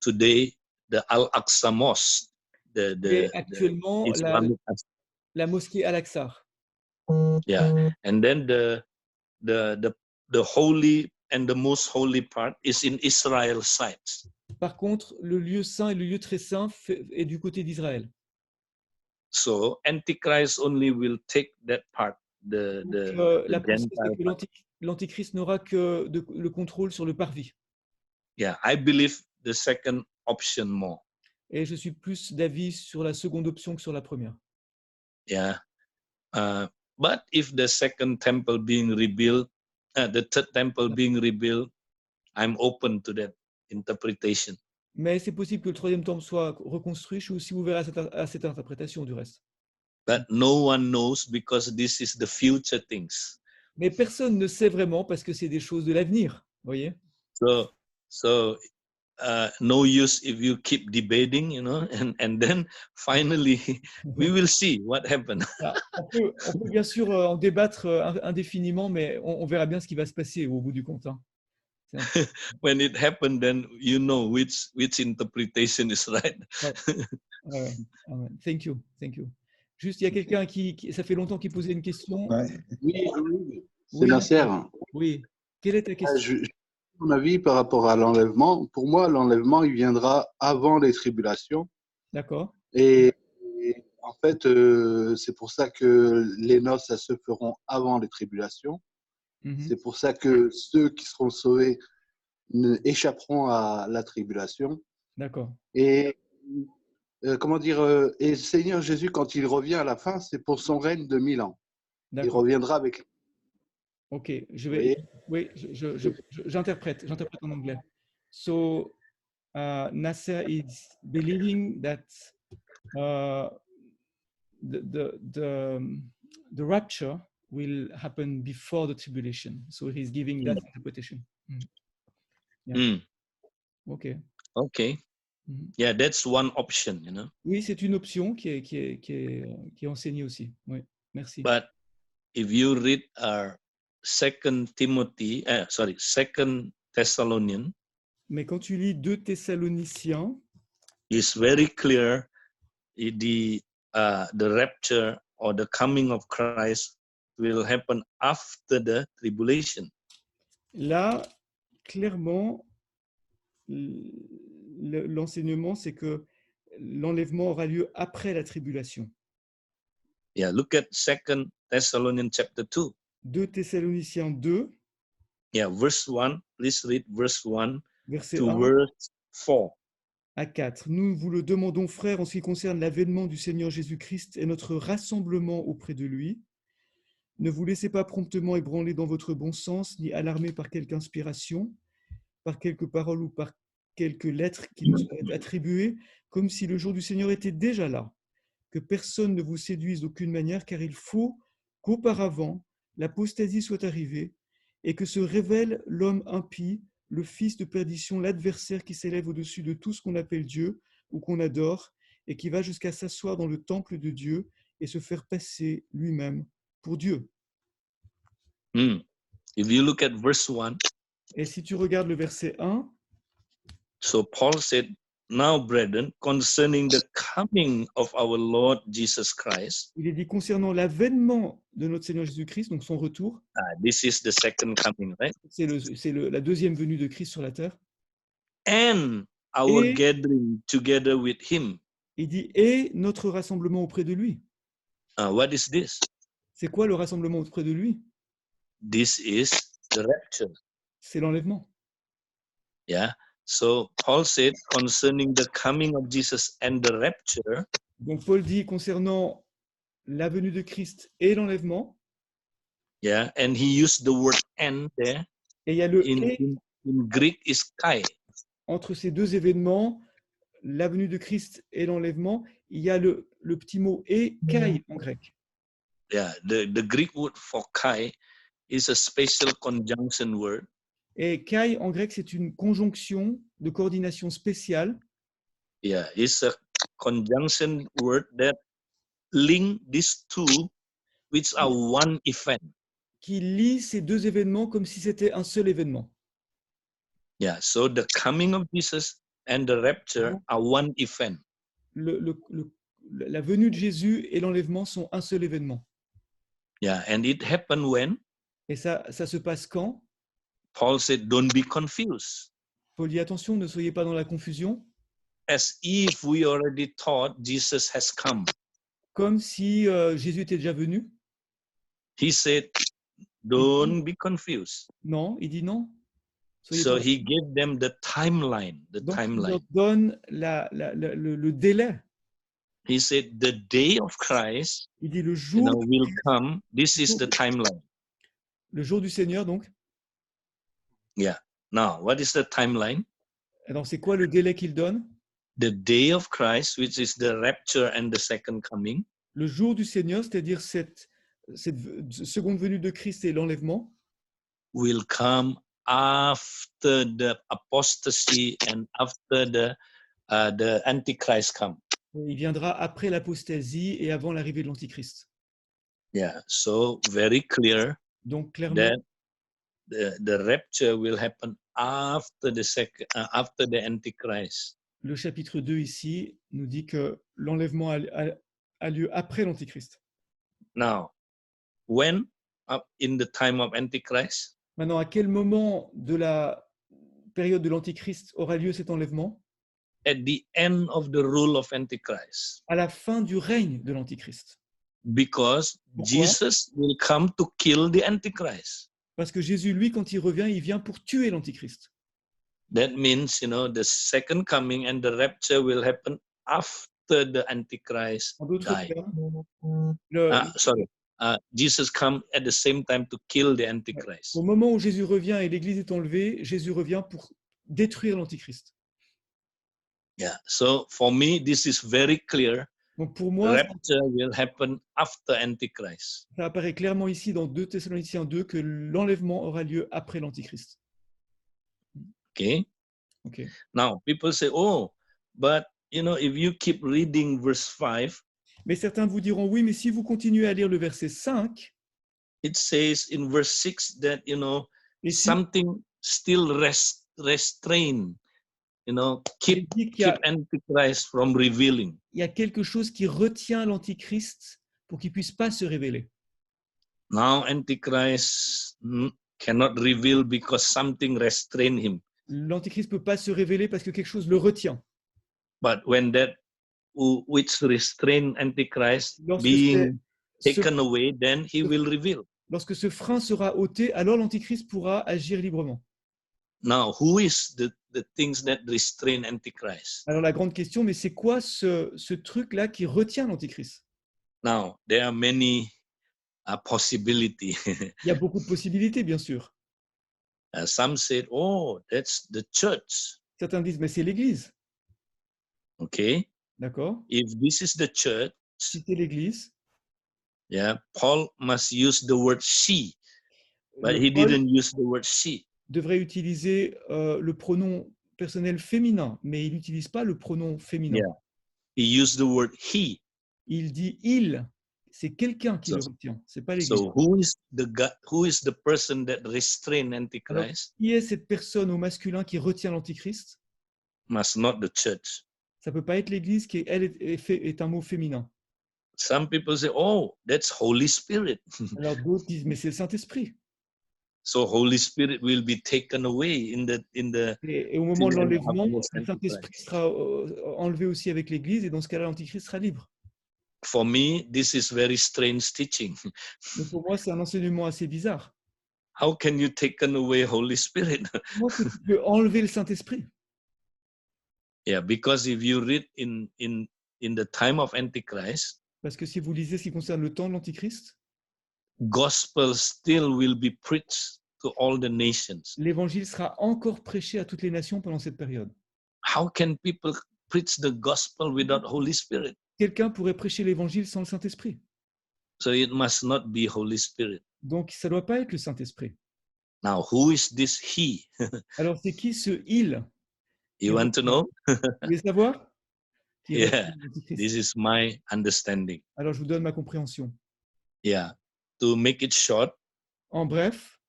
today the Al-Aqsa Mosque, actuellement la mosquée Al-Aqsa. Yeah, and then the holy and the most holy part is in Israel sites. Par contre, le lieu saint et le lieu très saint est du côté d'Israël. So Antichrist only will take that part. La pensée, c'est que l'Antichrist n'aura que le contrôle sur le parvis. Yeah, I believe the second option more. Et je suis plus d'avis sur la seconde option que sur la première. Yeah, but if the second temple being rebuilt, the third temple being rebuilt, I'm open to that interpretation. Mais c'est possible que le troisième temple soit reconstruit. Je suis aussi ouvert à cette interprétation du reste. But no one knows because this is the future things. Mais personne ne sait vraiment parce que c'est des choses de l'avenir, voyez. So no use if you keep debating, and then finally we will see what happens. On peut bien sûr en débattre indéfiniment, mais on verra bien ce qui va se passer au bout du compte. Hein. When it happened, then you know which interpretation is right. Ouais. Thank you. Juste, il y a quelqu'un ça fait longtemps qu'il posait une question. Oui. C'est Nasser. Oui. Quelle est ta question? Mon avis par rapport à l'enlèvement, pour moi, l'enlèvement, il viendra avant les tribulations. D'accord. Et en fait, c'est pour ça que les noces, elles se feront avant les tribulations. C'est pour ça que ceux qui seront sauvés échapperont à la tribulation. D'accord. Et et le Seigneur Jésus, quand il revient à la fin, c'est pour son règne de 1000 ans. Il reviendra avec Ok, je Vous vais. voyez? Oui, j'interprète en anglais. So, Nasser is believing that the rapture will happen before the tribulation. So he's giving that interpretation. Yeah. Okay. Okay. Yeah, that's one option, you know. Oui, c'est une option qui est enseignée aussi. Oui, merci. But if you read Second Thessalonians, mais quand tu lis 2 Thessaloniciens, it's very clear the rapture or the coming of Christ will happen after the tribulation. Là, clairement, l'enseignement, c'est que l'enlèvement aura lieu après la tribulation. Yeah, look at 2 Thessalonians chapter 2. 2 Thessaloniciens 2. Yeah, verse 1. Please read verse 1 verset to 1 verse 4. À 4. Nous vous le demandons, frères, en ce qui concerne l'avènement du Seigneur Jésus-Christ et notre rassemblement auprès de lui. Ne vous laissez pas promptement ébranler dans votre bon sens, ni alarmer par quelque inspiration, par quelque parole ou par quelques lettres qui nous sont attribuées, comme si le jour du Seigneur était déjà là. Que personne ne vous séduise d'aucune manière, car il faut qu'auparavant l'apostasie soit arrivée et que se révèle l'homme impie, le fils de perdition, l'adversaire qui s'élève au-dessus de tout ce qu'on appelle Dieu ou qu'on adore et qui va jusqu'à s'asseoir dans le temple de Dieu et se faire passer lui-même pour Dieu. If you look at verse 1, et si tu regardes le verset 1, so Paul said, now, brethren, concerning the coming of our Lord Jesus Christ. Il est dit concernant l'avènement de notre Seigneur Jésus-Christ, donc son retour. This is the second coming, right? C'est la deuxième venue de Christ sur la terre. And our gathering together with him. Il dit et notre rassemblement auprès de lui. What is this? C'est quoi le rassemblement auprès de lui? This is the rapture. C'est l'enlèvement. Yeah. So Paul said concerning the coming of Jesus and the rapture. Donc Paul dit concernant la venue de Christ et l'enlèvement. Yeah, and he used the word and there. Et il y a le in Greek is kai. Entre ces deux événements, la venue de Christ et l'enlèvement, il y a le petit mot et kai en grec. Yeah, the Greek word for kai is a special conjunction word. Et kai en grec, c'est une conjonction de coordination spéciale. Yeah, it's a conjunction word that link these two, which are one event. Qui lie ces deux événements comme si c'était un seul événement. Yeah, so the coming of Jesus and the rapture are one event. La venue de Jésus et l'enlèvement sont un seul événement. Yeah, and it happened when? Et ça se passe quand? Paul said, don't be confused. Paul dit, attention, ne soyez pas dans la confusion. As if we already thought Jesus has come. Comme si Jésus était déjà venu. He said, don't be confused. Non, il dit non. So he gave them the timeline. Donc, il leur donne le délai. He said, the day of Christ il dit, le jour will come. This is the timeline. Le jour du Seigneur, donc. Yeah. Now, what is the timeline? Alors, c'est quoi le délai qu'il donne? The day of Christ, which is the rapture and the second coming. Le jour du Seigneur, c'est-à-dire cette seconde venue de Christ et l'enlèvement, will come after the apostasy and after the Antichrist come. Il viendra après l'apostasie et avant l'arrivée de l'Antichrist. Yeah, so very clear. Donc clairement, that the rapture will happen after the Antichrist. Le chapitre 2 ici nous dit que l'enlèvement a lieu après l'Antichrist. Now, when in the time of Antichrist? Maintenant, à quel moment de la période de l'Antichrist aura lieu cet enlèvement? At the end of the rule of Antichrist. À la fin du règne de l'Antichrist. Because Jesus will come to kill the Antichrist. Parce que Jésus, lui, quand il revient, il vient pour tuer l'Antichrist. That means, the second coming and the rapture will happen after the Antichrist died. Jesus come at the same time to kill the Antichrist. Au moment où Jésus revient et l'Église est enlevée, Jésus revient pour détruire l'Antichrist. Yeah. So for me, this is very clear. Donc pour moi, Rapture will happen after Antichrist. ça apparaît clairement ici dans 2 Thessaloniciens 2 que l'enlèvement aura lieu après l'Antichrist. Okay. Okay. Now people say, "Oh, but you know, if you keep reading verse 5, mais certains vous diront oui, mais si vous continuez à lire le verset 5, it says in verse 6 that you know something still restrain, you know, keep Antichrist from revealing." Il y a quelque chose qui retient l'Antichrist pour qu'il puisse pas se révéler. Now Antichrist cannot reveal because something restrain him. L'Antichrist peut pas se révéler parce que quelque chose le retient. But when that which restrain Antichrist being taken away, then he will reveal. Lorsque ce frein sera ôté, alors l'Antichrist pourra agir librement. Now, who is the things that restrain Antichrist? Alors la grande question, mais c'est quoi ce truc-là qui retient l'Antichrist? Now, there are many possibilities. Il y a beaucoup de possibilités, bien sûr. Some said, "Oh, that's the church." Certains disent, mais c'est l'Église. Okay. D'accord. If this is the church, si c'est l'Église, yeah, Paul must use the word she, but he didn't use the word she. Devrait utiliser le pronom personnel féminin, mais il n'utilise pas le pronom féminin. Yeah. He used the word he. Il dit il. C'est quelqu'un qui le retient. C'est pas l'Église. So who is the person that restrain Antichrist? Alors, qui est cette personne au masculin qui retient l'Antichrist? Must not the church. Ça peut pas être l'Église qui est un mot féminin. Some people say, "Oh, that's Holy Spirit." Alors d'autres disent, mais c'est le Saint-Esprit. So Holy Spirit will be taken away in the. Et au moment de l'enlèvement, le Saint-Esprit sera enlevé aussi avec l'Église, et dans ce cas-là, l'Antichrist sera libre. For me, this is very strange teaching. Mais pour moi, c'est un enseignement assez bizarre. How can you take away Holy Spirit? Comment tu peux enlever le Saint-Esprit? Yeah, because if you read in the time of Antichrist, parce que si vous lisez ce qui concerne le temps de l'Antichrist, gospel still will be preached to all the nations. L'évangile sera encore prêché à toutes les nations pendant cette période. How can people preach the gospel without Holy Spirit? Quelqu'un pourrait prêcher l'évangile sans le Saint-Esprit. So it must not be Holy Spirit. Donc ça doit pas être le Saint-Esprit. Now who is this he? Alors c'est qui ce il? You want to know? Vous voulez savoir? Yeah, this is my understanding. Alors je vous donne ma compréhension. Yeah, to make it short. En bref,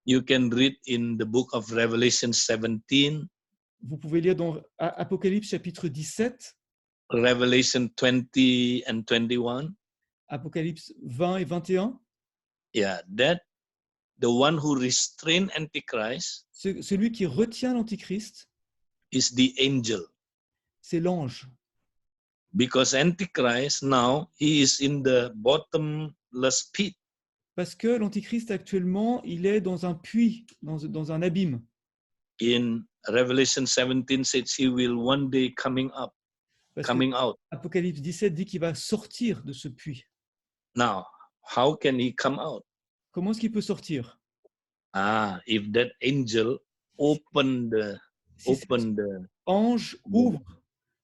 you can read in the book of Revelation 17. Vous pouvez lire dans Apocalypse chapitre 17. Revelation 20 and 21. Apocalypse 20 et 21. Yeah, that the one who restrain Antichrist. Celui qui retient l'Antichrist. Is the angel. C'est l'ange. Because Antichrist now he is in the bottomless pit. Parce que l'Antichrist actuellement, il est dans un puits, dans un abîme. In Revelation 17 says he will one day coming out. Apocalypse 17 dit qu'il va sortir de ce puits. Now, how can he come out? Comment est-ce qu'il peut sortir? If that angel open the ange ouvre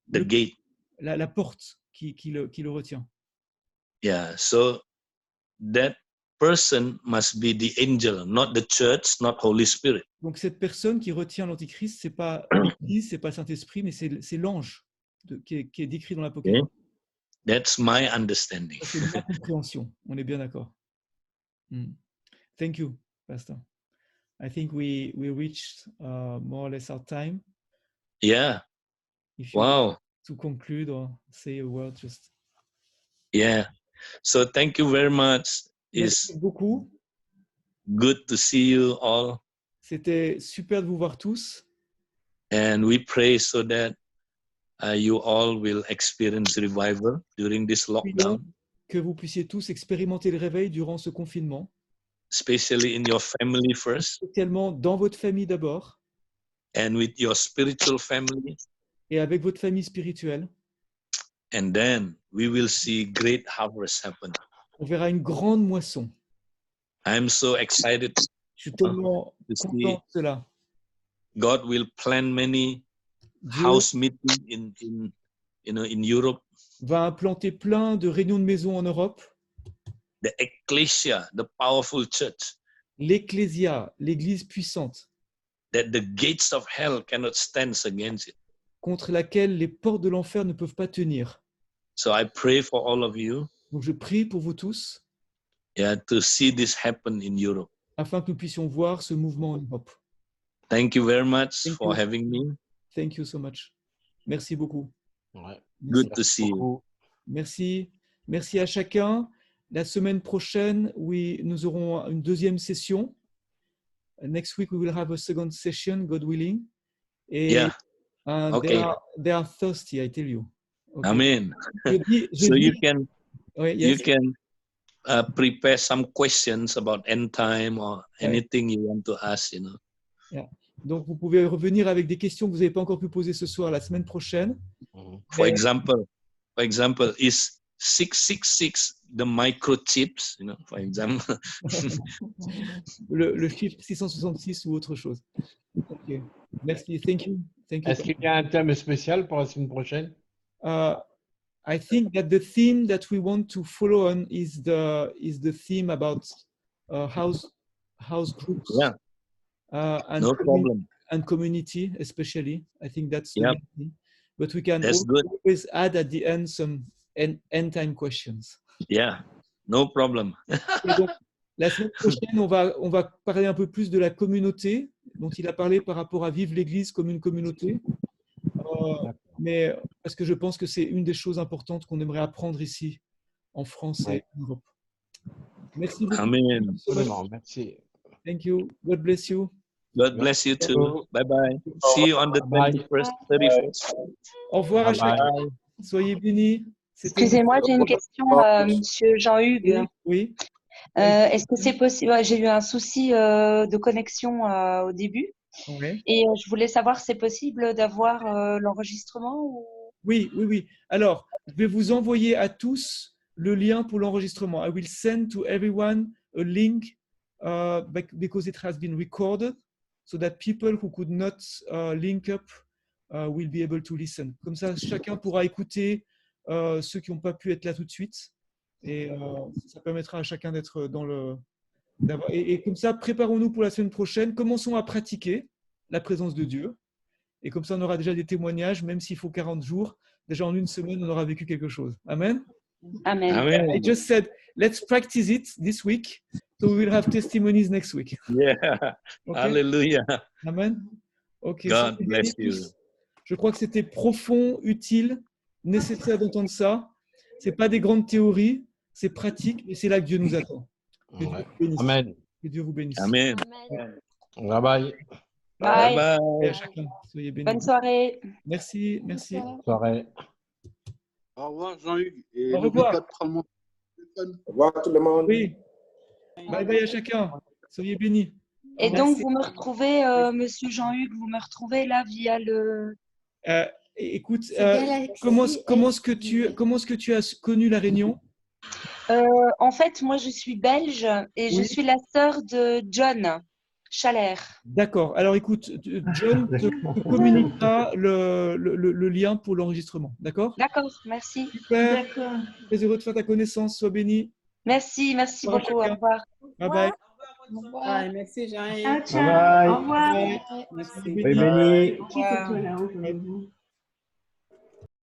the gate, la porte qui le retient. Yeah, so that person must be the angel, not the church, not Holy Spirit. Donc cette personne qui retient l'Antichrist, c'est pas l'Église, c'est pas le Saint-Esprit, mais c'est l'ange qui est décrit dans l'Apocalypse. Okay. That's my understanding. C'est ma compréhension. On est bien d'accord. Thank you, Pastor. I think we reached more or less our time. Yeah. If you wow. To conclude or say a word, just. Yeah. So thank you very much. Merci beaucoup. Good to see you all. C'était super de vous voir tous. And we pray so that you all will experience revival during this lockdown. Que vous puissiez tous expérimenter le réveil durant ce confinement. Especially in your family first. Spécialement dans votre famille d'abord. And with your spiritual family. Et avec votre famille spirituelle. And then we will see great harvest happen. on verra une grande moisson. I am so excited. Je suis tellement to see content de cela. God will plan many Dieu house meetings in Europe. va implanter plein de réunions de maison en Europe. The ecclesia, the powerful church, L'Ecclésia, l'Église puissante, that the gates of hell cannot stand against it. contre laquelle les portes de l'enfer ne peuvent pas tenir. So I pray for all of you, Donc je prie pour vous tous, to see this happen in Europe. afin que nous puissions voir ce mouvement en Europe. Thank you very much Thank for you. having me. Thank you so much. Merci beaucoup. Ouais. Good to see you. Merci. Merci à chacun. La semaine prochaine, nous aurons une deuxième session. Next week, we will have a second session, God willing. Et Yeah. Okay. they are thirsty, I tell you. Okay. Amen. So you can prepare some questions about end time or anything you want to ask, you know. Yeah. Donc, vous pouvez revenir avec des questions que vous n'avez pas encore pu poser ce soir, la semaine prochaine. For example, is 666 the microchips, you know, for example. le chiffre 666 ou autre chose. Ok. Merci. Thank you. Thank you. Est-ce qu'il y a un thème spécial pour la semaine prochaine? I think that the theme that we want to follow on is the theme about house groups. Yeah. And no problem. And community, especially. I think that's the Yep. main thing. But we can That's good. always add at the end some end time questions. Yeah, no problem. Et donc, la semaine prochaine, on va parler un peu plus de la communauté dont il a parlé par rapport à vivre l'Église comme une communauté. Mais parce que je pense que c'est une des choses importantes qu'on aimerait apprendre ici en France et en Europe. Merci beaucoup. Amen. Merci. Thank you. God bless you. God bless you too. Bye bye. See you on the 21st, 31st. Au revoir à chacun. Soyez bénis. Excusez-moi, j'ai une question, Monsieur Jean-Hugues. Oui. Est-ce que c'est possible? J'ai eu un souci de connexion au début. Oui. Et je voulais savoir si c'est possible d'avoir l'enregistrement ou... Oui. Alors, je vais vous envoyer à tous le lien pour l'enregistrement. I will send to everyone a link because it has been recorded so that people who could not link up will be able to listen. Comme ça, chacun pourra écouter ceux qui n'ont pas pu être là tout de suite. Et ça permettra à chacun d'être dans le... Et comme ça, préparons-nous pour la semaine prochaine. Commençons à pratiquer la présence de Dieu. Et comme ça, on aura déjà des témoignages, même s'il faut 40 jours. Déjà en une semaine, on aura vécu quelque chose. Amen. Amen. Amen. I just said, let's practice it this week. So we will have testimonies next week. Yeah. Okay? Hallelujah. Amen. Ok. God bless you. Je crois que c'était profond, utile, nécessaire d'entendre ça. Ce n'est pas des grandes théories, c'est pratique et c'est là que Dieu nous attend. Que Dieu vous bénisse. Amen. Que Dieu vous bénisse. Amen. Bye bye. Bye. Bye. Et à chacun. Soyez bénis. Bonne soirée. Merci. Bonne soirée. Au revoir, Jean-Hugues. Et Au n'oublie revoir. pas de prendre mon téléphone. Au revoir tout le monde. Oui. Bye bye à chacun. Soyez bénis. Et Merci. donc, vous me retrouvez, Monsieur Jean-Hugues, vous me retrouvez là via le... Écoute, comment est-ce que tu as connu la Réunion? En fait, moi, je suis belge et je suis la sœur de John Chalère. D'accord. Alors, écoute, John te communiquera le lien pour l'enregistrement. D'accord? D'accord, merci. Super. D'accord. Très heureux de faire ta connaissance. Sois béni. Merci Au revoir beaucoup. Au chacun. revoir. Bye bye. Bye, merci Jean-Yves. Bye bye. Au revoir. Bye. Merci. Soyez bénis. Qui que toi là-haut,